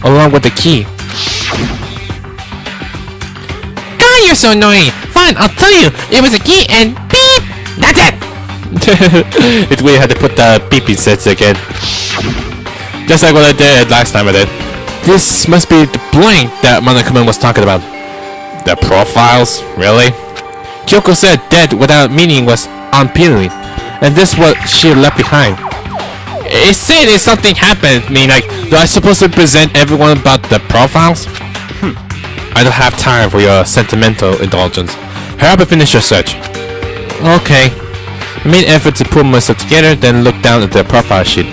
Along with the key. God, you're so annoying. Fine, I'll tell you. It was a key and beep. That's it. It's weird how to put the beeping sets again. Just like what I did last time I did. This must be the blank that Monokuma was talking about. The profiles? Really? Kyoko said dead without meaning was unappealing. And this was she left behind. It said if something happened, like, do I supposed to present everyone about the profiles? I don't have time for your sentimental indulgence. Hurry up and finish your search. Okay. I made an effort to pull myself together, then look down at the profile sheet.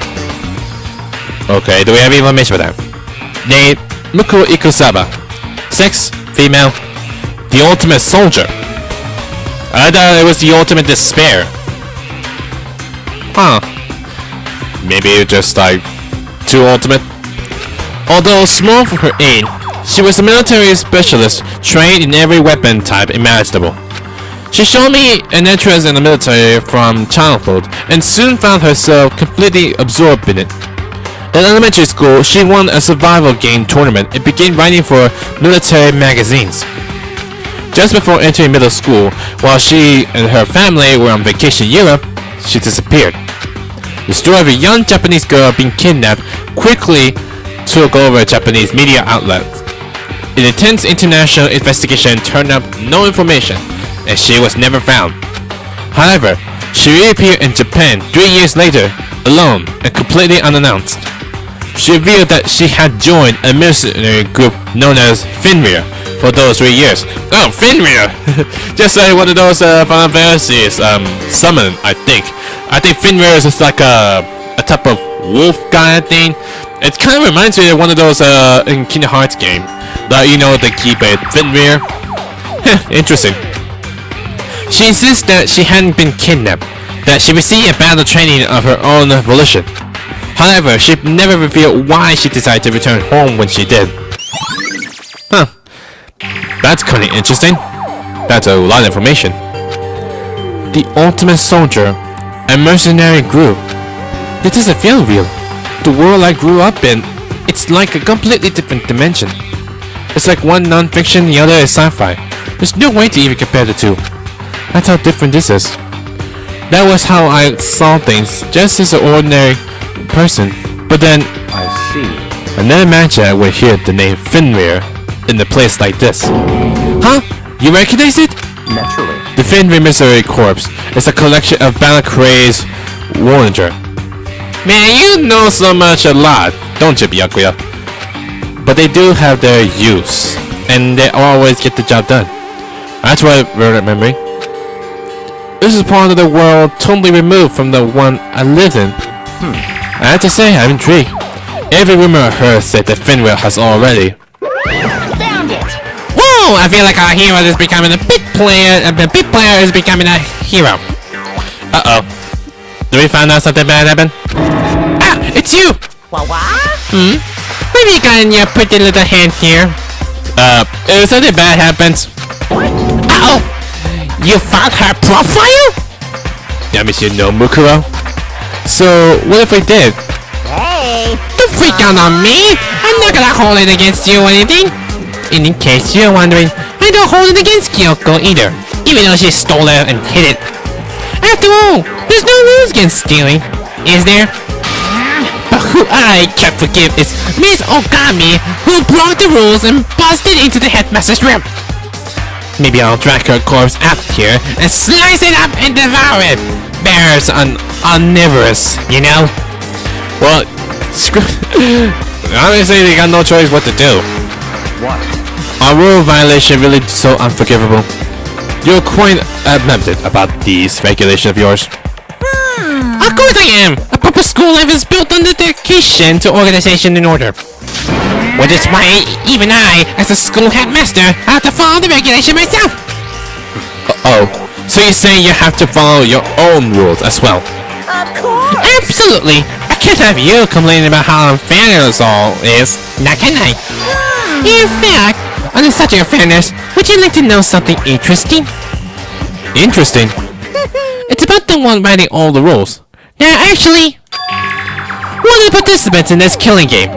Okay, do we have information for that? Name, Muko Ikusaba. Sex, female. The ultimate soldier. I thought it was the ultimate despair. Huh. Maybe it's just like too ultimate. Although small for her age, she was a military specialist trained in every weapon type imaginable. She showed me an interest in the military from childhood and soon found herself completely absorbed in it. In elementary school, she won a survival game tournament and began writing for military magazines. Just before entering middle school, while she and her family were on vacation in Europe, she disappeared. The story of a young Japanese girl being kidnapped quickly took over Japanese media outlets. An intense international investigation turned up no information, and she was never found. However, she reappeared in Japan 3 years later, alone and completely unannounced. She revealed that she had joined a mercenary group known as Fenrir for those 3 years. Oh, Fenrir! Just like one of those Final Fantasies summon, I think. I think Fenrir is just like a type of wolf guy thing. It kind of reminds me of one of those in Kingdom Hearts game. That, you know, the keypad Fenrir. Interesting. She insists that she hadn't been kidnapped, that she received a battle training of her own volition. However, she never revealed why she decided to return home when she did. Huh. That's kinda interesting. That's a lot of information. The ultimate soldier, a mercenary group. This doesn't feel real. The world I grew up in, it's like a completely different dimension. It's like one non-fiction, the other is sci-fi. There's no way to even compare the two. That's how different this is. That was how I saw things, just as an ordinary person. But then, I see. I never imagined I would hear the name Fenrir in a place like this. Huh? You recognize it? Naturally. The Fenrir Misery Corps is a collection of battle-crazed warrior. Man, you know so much a lot, don't you, Byakuya? But they do have their use, and they always get the job done. That's what we're remembering. This is part of the world totally removed from the one I lived in. I have to say, I'm intrigued. Every rumor I heard said that Fenrir has already. Found it. Whoa! I feel like our hero is becoming a big player, and the big player is becoming a hero. Uh-oh. Did we find out something bad happened? Ah! It's you! What? Maybe you got in your pretty little hand here. If something bad happens. Uh-oh! You found her profile? Yeah, Monsieur No Mukuro. So, what if we did? Hey. Don't freak out on me! I'm not gonna hold it against you or anything. And in case you're wondering, I don't hold it against Kyoko either, even though she stole it and hid it. After all, there's no rules against stealing, is there? But who I can't forgive is Miss Ogami, who broke the rules and busted into the headmaster's room. Maybe I'll drag her corpse out here and slice it up and devour it. Bears are omnivorous, you know? Well, obviously they got no choice what to do. What? Our rule violation really so unforgivable. You're quite adamant about these regulations of yours. Of course I am! A proper school life is built on dedication to organization and order. Which is why even I, as a school headmaster, have to follow the regulation myself. Oh, so you're saying you have to follow your own rules as well? Of course. Absolutely! I can't have you complaining about how unfair this all is, now can I? In fact, on the subject of fairness, would you like to know something interesting? Interesting. It's about the one writing all the rules. Now actually, one of the participants in this killing game.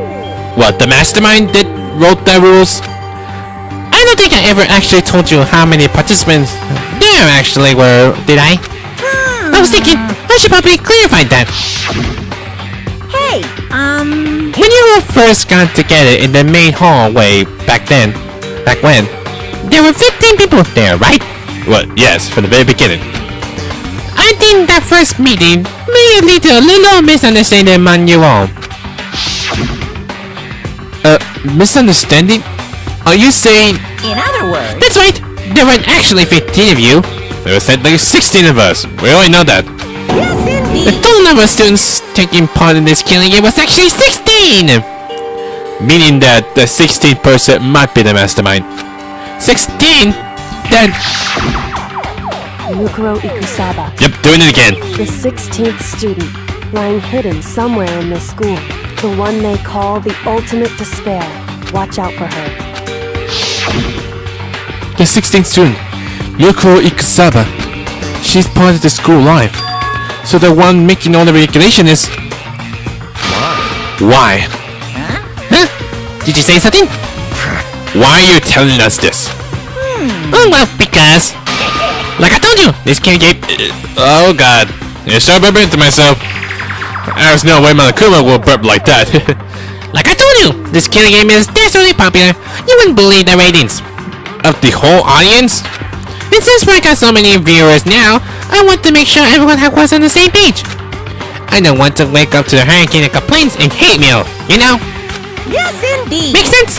What, the Mastermind wrote the rules? I don't think I ever actually told you how many participants there actually were, did I? I was thinking, I should probably clarify that. Hey, When you all first got together in the main hallway back when, there were 15 people there, right? What, yes, from the very beginning. I think that first meeting may lead to a little misunderstanding among you all. Misunderstanding? Are you saying... in other words. That's right, there weren't actually 15 of you. There was like 16 of us. We already know that. Yes, The indeed. total number of students taking part in this killing game was actually 16! Meaning that the 16th person might be the Mastermind. 16? Then... Mukuro Ikusaba, Yep, doing it again. the 16th student, lying hidden somewhere in this school. The one they call the ultimate despair. Watch out for her. The 16th student, Yoko Ikusaba. She's part of the school life. So the one making all the regulation is... Why? Huh? Did you say something? Why are you telling us this? Oh well, because... Like I told you, this killing game... Oh god. I start burping to myself. There's no way Monokuma will burp like that. Like I told you, this killing game is desperately popular. You wouldn't believe the ratings. Of the whole audience? And since we got so many viewers now, I want to make sure everyone was on the same page. I don't want to wake up to the hurricane of complaints and hate mail, you know? Yes, indeed. Make sense?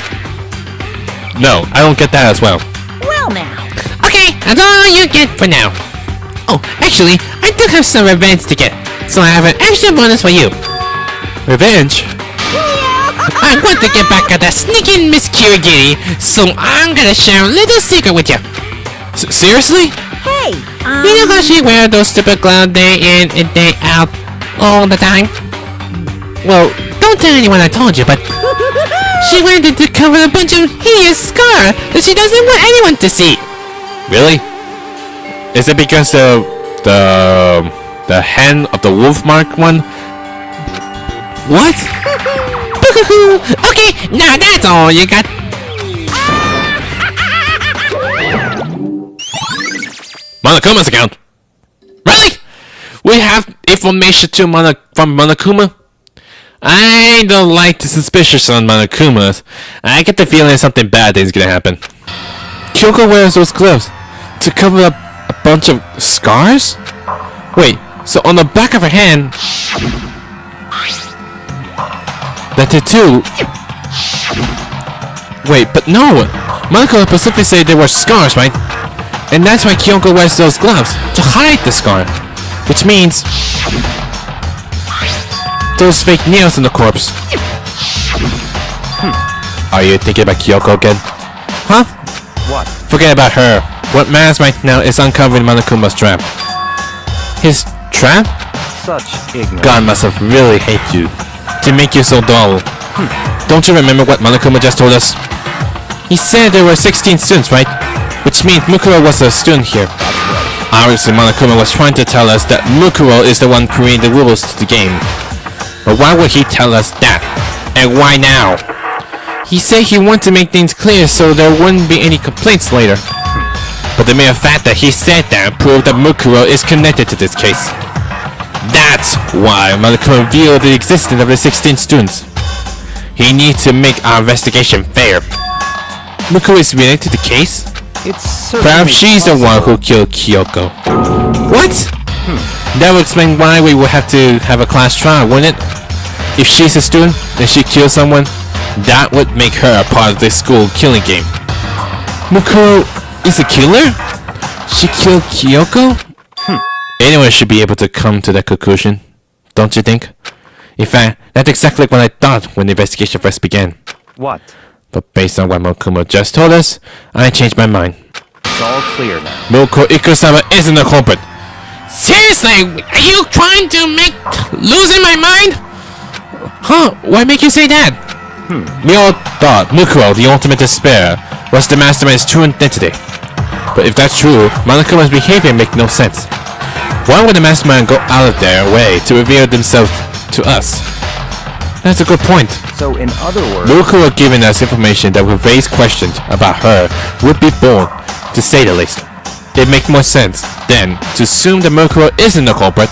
No, I don't get that as well. Well now. Okay, that's all you get for now. Oh, actually, I do have some revenge to get, so I have an extra bonus for you. Revenge? I want to get back at that sneaking Miss Kirigiri, so I'm gonna share a little secret with you. Seriously? Hey, You know how she wears those stupid gloves day in and day out all the time? Well, don't tell anyone I told you, but she wanted to cover a bunch of hideous scars her that she doesn't want anyone to see. Really? Is it because of the hand of the wolf mark one? What? Okay, now that's all you got. Monokuma's account. Really? We have information from Monokuma. I don't like the suspicious on Monokuma's. I get the feeling something bad is gonna happen. Kyoko wears those gloves to cover up a bunch of scars? Wait, so on the back of her hand, that tattoo. Wait, but no! Monokuma specifically said there were scars, right? And that's why Kyoko wears those gloves, to hide the scar. Which means those fake nails in the corpse. Are you thinking about Kyoko again? Huh? What? Forget about her. What matters right now is uncovering Monokuma's trap. His trap? Such ignorance. God must have really hate you to make you so dull. Don't you remember what Monokuma just told us? He said there were 16 students, right? Which means Mukuro was a student here. Obviously, Monokuma was trying to tell us that Mukuro is the one creating the rules to the game. But why would he tell us that? And why now? He said he wanted to make things clear so there wouldn't be any complaints later. But the mere fact that he said that proved that Mukuro is connected to this case. That's why Monokuma revealed the existence of the 16 students. He needs to make our investigation fair. Mukuro is related to the case? It's certainly Perhaps she's the one possible. who killed Kyoko. What? That would explain why we would have to have a class trial, wouldn't it? If she's a student and she kills someone, that would make her a part of this school killing game. Mukuro is a killer? She killed Kyoko? Anyone should be able to come to that conclusion, don't you think? In fact, that's exactly what I thought when the investigation first began. What? But based on what Mokuma just told us, I changed my mind. It's all clear now. Moko Ikusama isn't a culprit. Seriously, are you trying to make losing my mind? Huh? Why make you say that? We all thought Mukuro, the ultimate despair, was the mastermind's true identity. But if that's true, Monokuma's behavior makes no sense. Why would the mastermind go out of their way to reveal themselves to us? That's a good point. So, in other words, Mukuro giving us information that would raise questions about her would be bold, to say the least. It makes more sense, then, to assume that Mukuro isn't the culprit.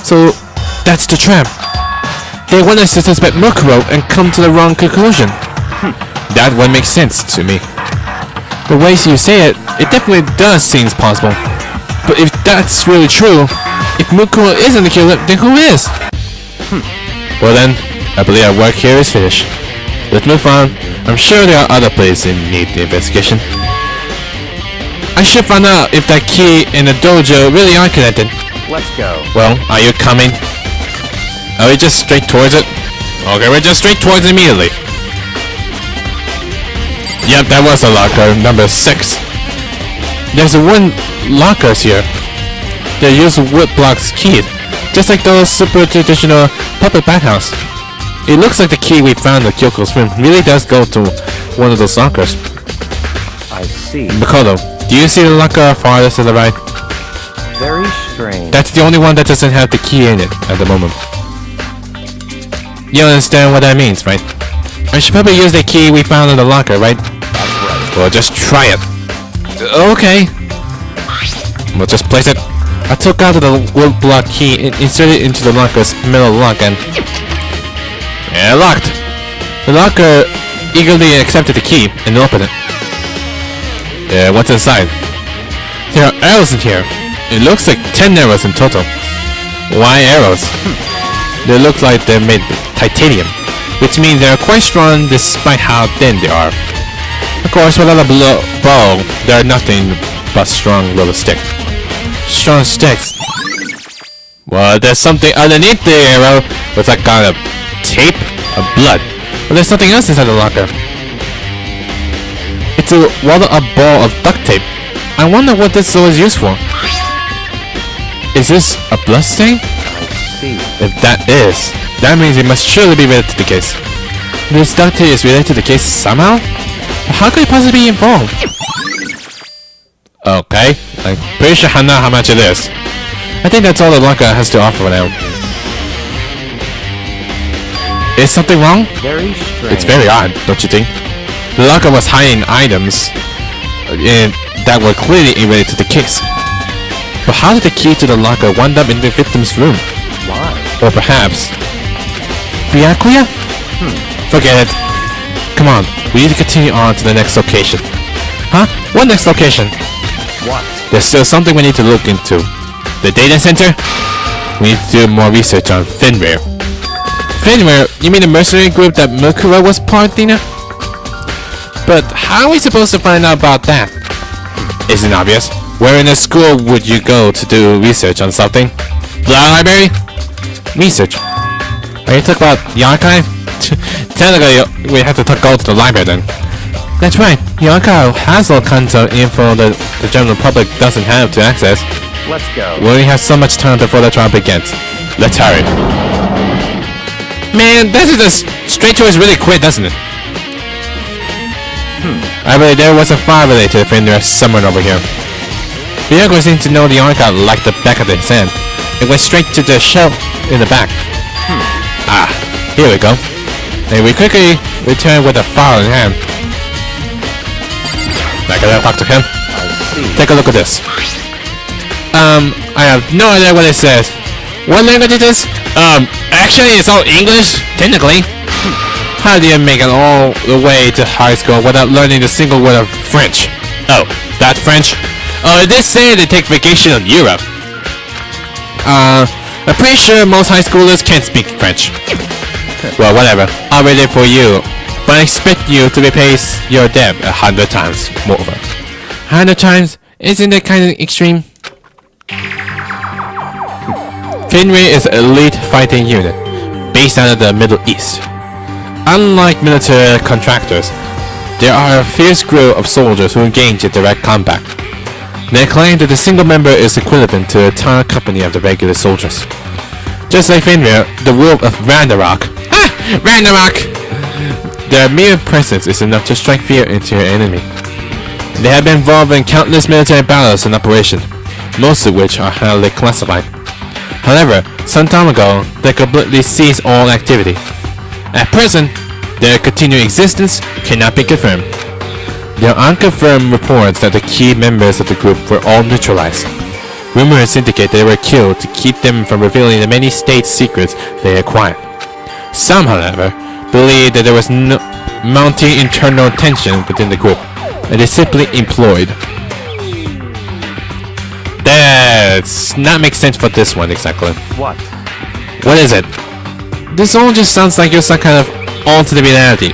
So, that's the trap. They want us to suspect Mukuro and come to the wrong conclusion. That one makes sense to me. The ways you say it, it definitely does seem possible. But if that's really true, if Mukuro isn't the killer, then who is? Well then, I believe our work here is finished. Let's move on. I'm sure there are other places in need of investigation. I should find out if that key and the dojo really are connected. let's go. Well, are you coming? Are we just straight towards it? Okay, we're just straight towards it immediately. Yep, that was a locker, number 6. There's a wooden lockers here. They use wood blocks keyed, just like those super traditional puppet bathhouse. It looks like the key we found in Kyoko's room really does go to one of those lockers. I see. Makoto, do you see the locker farthest to the right? Very strange. That's the only one that doesn't have the key in it at the moment. You understand what that means, right? I should probably use the key we found in the locker, right? That's right. Well, just try it. Okay. We'll just place it. I took out the wood block key and inserted it into the locker's middle lock and... Yeah, locked. The locker eagerly accepted the key and opened it. What's inside? There are arrows in here. It looks like 10 arrows in total. Why arrows? They look like they're made of titanium, which means they're quite strong despite how thin they are. Of course, without a bow, they're nothing but strong little sticks. Strong sticks. Well, there's something underneath the arrow with like kind of tape of blood. But there's something else inside the locker. It's a ball of duct tape. I wonder what this was used for. Is this a blood stain? I see. If that is, that means it must surely be related to the case. This duct tape is related to the case somehow? How could he possibly be involved? Okay, I'm pretty sure I know how much it is. I think that's all the locker has to offer now. Is something wrong? Very strange. It's very odd, don't you think? The locker was hiding items that were clearly related to the case. But how did the key to the locker wind up in the victim's room? Why? Or perhaps... Byakuya? Forget it. Come on, we need to continue on to the next location. Huh? What next location? What? There's still something we need to look into. The data center? We need to do more research on Finware. Finware? You mean the mercenary group that Mukura was part of? But how are we supposed to find out about that? Isn't obvious. Where in the school would you go to do research on something? The library? Research? Are you talking about the archive? Technically, we have to go to the library then. That's right. The archive has all kinds of info that the general public doesn't have to access. Let's go. We only have so much time before the trial begins. Let's hurry. Man, this is a straight choice really quick, doesn't it? I believe there was a file related to Finware somewhere over here. Kyoko seems to know the archive like the back of his hand. It went straight to the shelf in the back. Ah, here we go. And we quickly return with a file in hand. I gotta talk to him. I see. Take a look at this. I have no idea what it says. What language is this? Actually it's all English, technically. How do you make it all the way to high school without learning a single word of French? Oh, that French? Oh, it did say they take vacation in Europe. I'm pretty sure most high schoolers can't speak French. Well, whatever. I'll read it for you. But I expect you to repay your debt 100 times more. 100 times? Isn't that kind of extreme? Finware is an elite fighting unit, based out of the Middle East. Unlike military contractors, there are a fierce group of soldiers who engage in direct combat. They claim that a single member is equivalent to an entire company of the regular soldiers. Just like Finware, the wolf of Ragnarok. Ah! Ragnarok! Their mere presence is enough to strike fear into your enemy. They have been involved in countless military battles and operations, most of which are highly classified. However, some time ago, they completely ceased all activity. At present, their continued existence cannot be confirmed. There are unconfirmed reports that the key members of the group were all neutralized. Rumors indicate they were killed to keep them from revealing the many state secrets they acquired. Some, however, believe that there was no mounting internal tension within the group, and they simply employed. That's not make sense for this one exactly. What? What is it? This all just sounds like you're some kind of alternate reality.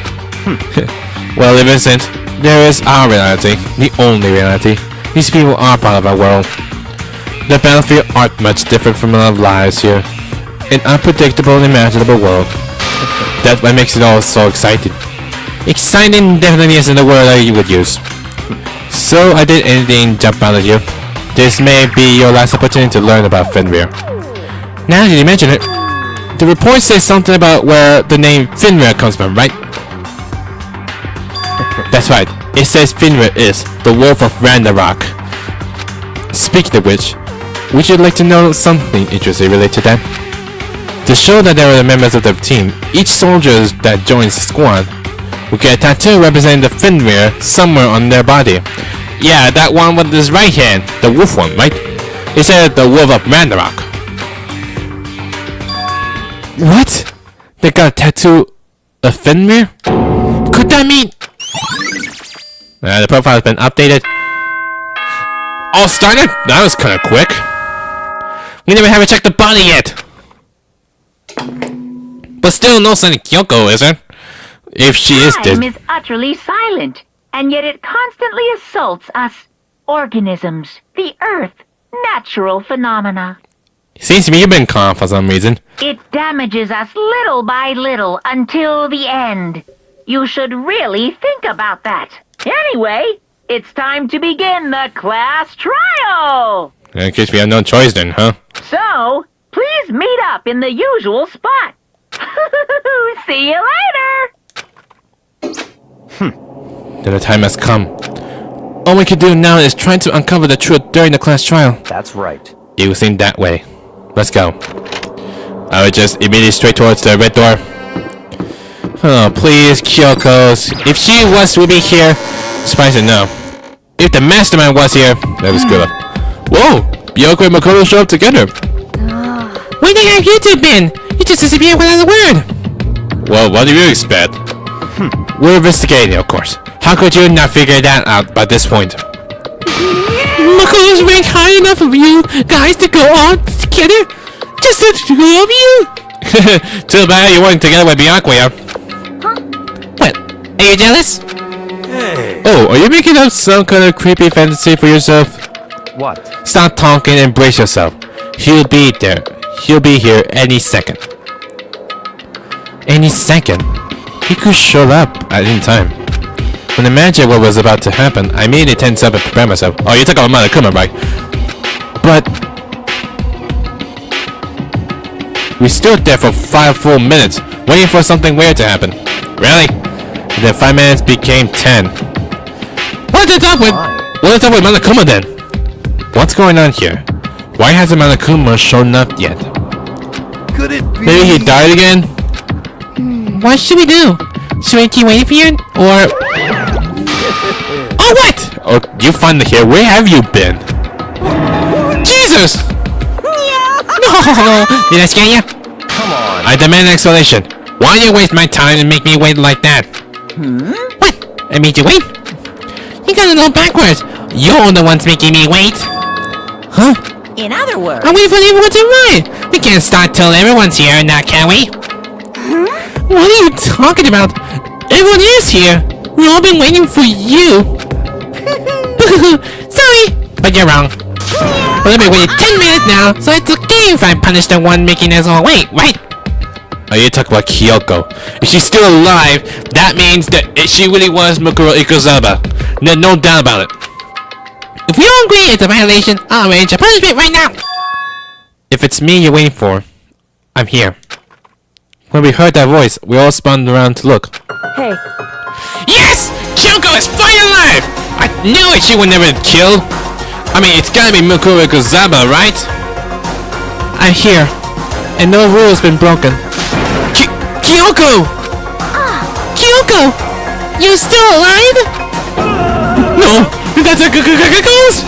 Well, if it isn't, there is our reality, the only reality. These people are part of our world. The battlefield aren't much different from our lives here. An unpredictable and imaginable world. That's what makes it all so exciting. Exciting definitely isn't the word I would use. So I did anything jump out at you. This may be your last opportunity to learn about Finware. Now that you mention it, the report says something about where the name Finware comes from, right? That's right. It says Finware is the Wolf of Ragnarok. Speaking of which, would you like to know something interesting related to that? To show that they are the members of the team, each soldier that joins the squad will get a tattoo representing the Finware somewhere on their body. Yeah, that one with his right hand, the wolf one, right? It said the Wolf of Ragnarok. What? They got a tattoo of Finware? Could that mean... the profile has been updated. All started? That was kind of quick. We never haven't checked the body yet. But still no sign of Kyoko, is there? If she is dead. Time is utterly silent, and yet it constantly assaults us. Organisms, the earth, natural phenomena. Seems to me you've been calm for some reason. It damages us little by little until the end. You should really think about that. Anyway, it's time to begin the class trial! I guess we have no choice then, huh? So, please meet up in the usual spot. See you later! Then the time has come. All we can do now is try to uncover the truth during the class trial. That's right. You think that way. Let's go. I would just immediately straight towards the red door. Oh, please, Kyoko. If she would be here. Surprised no. If the Mastermind was here, that was good. Whoa! Kyoko and Makoto show up together. Where the heck have you two been? You just disappeared without a word. Well, what do you expect? We're investigating, of course. How could you not figure that out by this point? Makoto's ranked high enough of you guys to go on together? Just the two of you? Too bad you weren't together with Byakuya. What? Are you jealous? Oh, are you making up some kind of creepy fantasy for yourself? What? Stop talking and brace yourself. He'll be there. He'll be here any second. Any second? He could show up at any time. When I imagined what was about to happen, I immediately tense up and prepare myself. Oh, you took out Monokuma, right? But we stood there for 5 full minutes, waiting for something weird to happen. Really? And then 5 minutes became 10. What is up with Monokuma then? What's going on here? Why hasn't Monokuma shown up yet? Could it be? Maybe he died again? What should we do? Should we keep waiting for you? Or... Oh, what? Oh, you finally here. Where have you been? Jesus! No! Did I scare you? Come on. I demand an explanation. Why do you waste my time and make me wait like that? What? I made you wait? You got it all backwards. You're the ones making me wait. Huh? In other words, I'm waiting for everyone to arrive. We can't start till everyone's here now, can we? What are you talking about? Everyone is here. We've all been waiting for you. Sorry, but you're wrong. But I've been waiting 10 minutes now, so it's okay if I punish the one making us all wait, right? Are you talking about Kyoko? If she's still alive, that means that she really was Mukuro Ikuzawa. No doubt about it. If we all agree it's a violation, I'll arrange a punishment right now. If it's me you're waiting for, I'm here. When we heard that voice, we all spun around to look. Hey, Yes! Kyoko is finally alive! I knew it, she would never get killed. I mean, it's gotta be Mukuro Ikuzawa, right? I'm here, and no rule has been broken. Kyoko! Kyoko! You still alive? No! That's a ghost!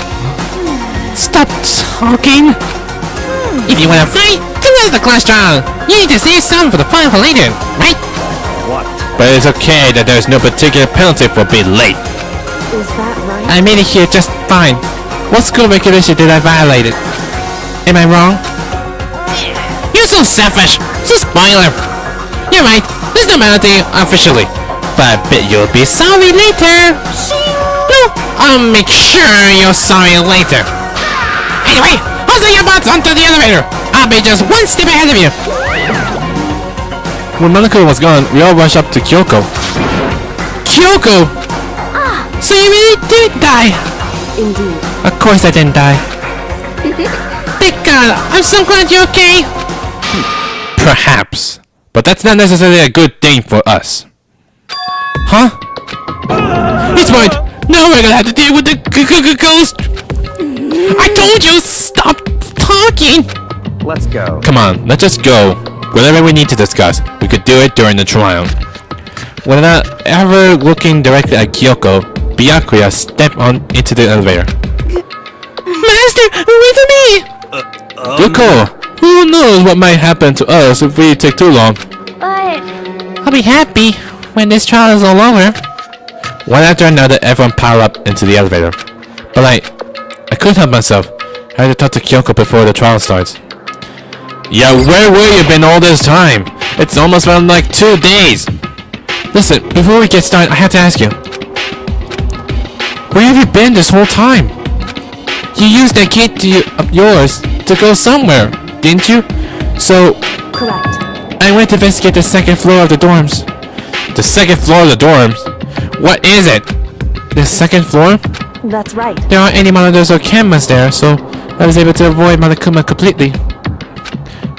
Stop talking. If you want to fight, come out of the class trial. You need to save some for the fun for later, right? What? But it's okay that there's no particular penalty for being late. is that right? I made it here just fine. What school regulation did I violate? Am I wrong? You're so selfish. So spoiler. You're right. There's no penalty officially, but I bet you'll be sorry later. No, I'll make sure you're sorry later. Anyway, I'll send your bots onto the elevator. I'll be just one step ahead of you. When Monokuma was gone, we all rushed up to Kyoko. Kyoko! So you really did die. Indeed. Of course I didn't die. Thank God. I'm so glad you're okay. Perhaps. But that's not necessarily a good thing for us. Huh? He's right. Now we're gonna have to deal with the ghost. I told you, stop talking. Let's go. Come on, let's just go. Whatever we need to discuss, we could do it during the trial. Without ever looking directly at Kyoko, Byakuya stepped on into the elevator. Master, wait for me. Kyoko, who knows what might happen to us if we take too long? But I'll be happy when this trial is all over. One after another, everyone piled up into the elevator. But I couldn't help myself. I had to talk to Kyoko before the trial starts. Yeah, where were you been all this time? It's almost been like 2 days. Listen, before we get started, I have to ask you. Where have you been this whole time? You used that key of yours to go somewhere, didn't you? So, Correct. I went to investigate the second floor of the dorms. The second floor of the dorms? What is it? The second floor? That's right. There aren't any monitors or cameras there, so I was able to avoid Monokuma completely.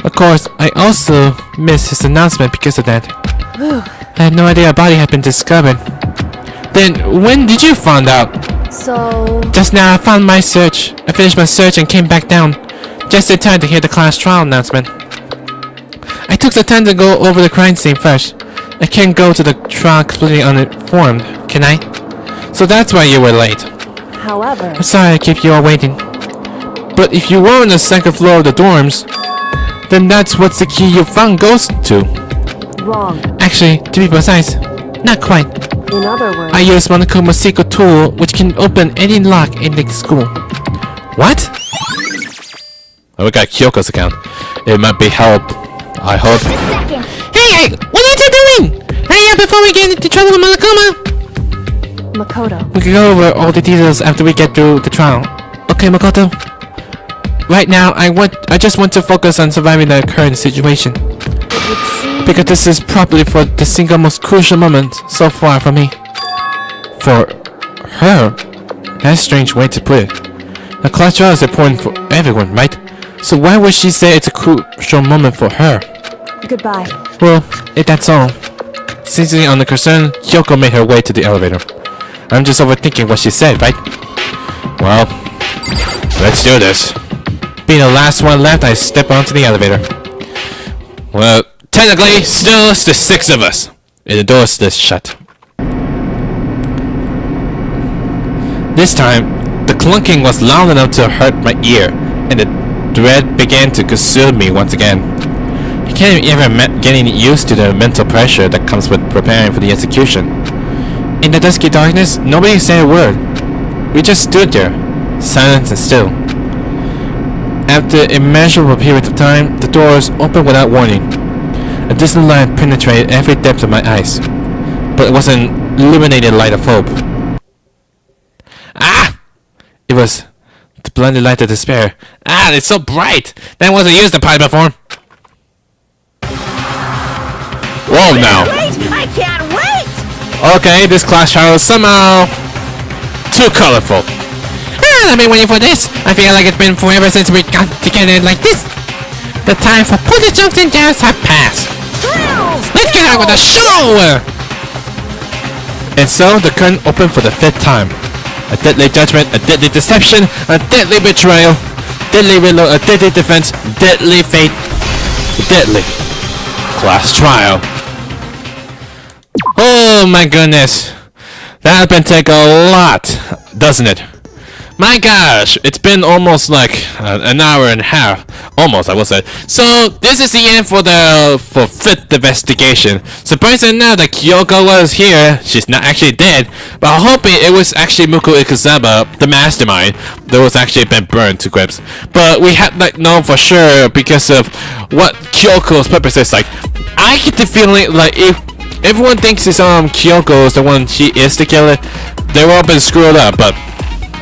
Of course, I also missed his announcement because of that. I had no idea a body had been discovered. Then when did you find out? So, Just now I found my search. I finished my search and came back down. Just in time to hear the class trial announcement. I took the time to go over the crime scene first. I can't go to the trial completely uninformed, can I? So that's why you were late. however, I'm sorry I kept you all waiting. But if you were on the second floor of the dorms, then that's what the key you found goes to. wrong. Actually, to be precise, not quite. In other words, I use Monokuma's secret tool, which can open any lock in the school. What? Oh, we got Kyoko's account. It might be help. I hope. Hey, what are you doing? Hurry up before we get into trouble with Monokuma! Makoto. We can go over all the details after we get through the trial. Okay, Makoto. Right now, I just want to focus on surviving the current situation. It would seem Because this is probably for the single most crucial moment so far for me. For her? That's a strange way to put it. The class trial is important for everyone, right? So why would she say it's a crucial moment for her? goodbye. Well, if that's all. Seizing on the concern, Kyoko made her way to the elevator. I'm just overthinking what she said, right? Well, let's do this. Being the last one left, I step onto the elevator. Well, technically, still it's the 6 of us. And the door is still shut. This time, the clunking was loud enough to hurt my ear, and the dread began to consume me once again. I can't even getting used to the mental pressure that comes with preparing for the execution. In the dusky darkness, nobody said a word. We just stood there, silent and still. After a measurable period of time, the doors opened without warning. A distant light penetrated every depth of my eyes, but it was an illuminated light of hope. Ah! It was the blinded light of despair. Ah, it's so bright! That wasn't used the pipe before. Whoa now! Wait! I can't wait! Okay, this class trial is somehow too colorful. I've been waiting for this. I feel like it's been forever since we got together like this. The time for puzzle jumps and jams have passed. Let's get on with the show! And so the curtain opened for the 5th time. A deadly judgment, a deadly deception, a deadly betrayal, deadly reload, a deadly defense, deadly fate, deadly class trial. Oh my goodness. That's been taking a lot, doesn't it? My gosh, it's been almost like an hour and a half. Almost, I will say. So, this is the end for the 5th investigation. Surprisingly now that Kyoko was here, she's not actually dead. But I hope it was actually Muko Ikusawa, the mastermind, that was actually been burned to crisp. But we had like known for sure because of what Kyoko's purpose is. Like, I get the feeling like if everyone thinks it's Kyoko is the one, she is the killer, they've all been screwed up, but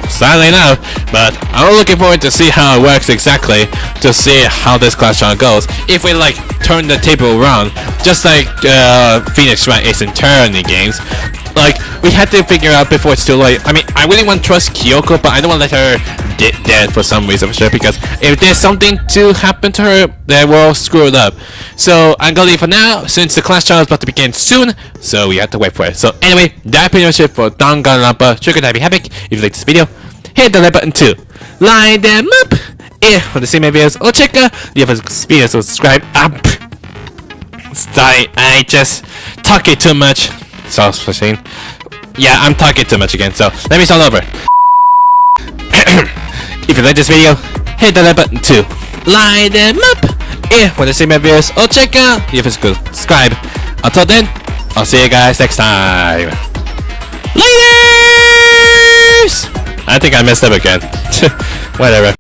sadly enough. But I'm looking forward to see how it works exactly, to see how this class trial goes. If we like turn the table around, just like Phoenix Wright Ace Attorney games, like we had to figure out before it's too late. I mean, I really want to trust Kyoko, but I don't want to let her get dead for some reason for sure, because if there's something to happen to her, then we're all screwed up. So I'm gonna leave for now, since the class trial is about to begin soon, so we have to wait for it. So anyway, that's pretty much it for Danganronpa Sugar Daddy Havoc. If you like this video, hit the like button too. Line them up if for the same videos, or check out the other videos, so subscribe up. Sorry, I just talk it too much. So yeah, I'm talking too much again, so let me start over. If you like this video, hit the like button too. Line them up if for the same videos, or check out the other subscribe. Until then, I'll see you guys next time. Laters! I think I messed up again. Whatever.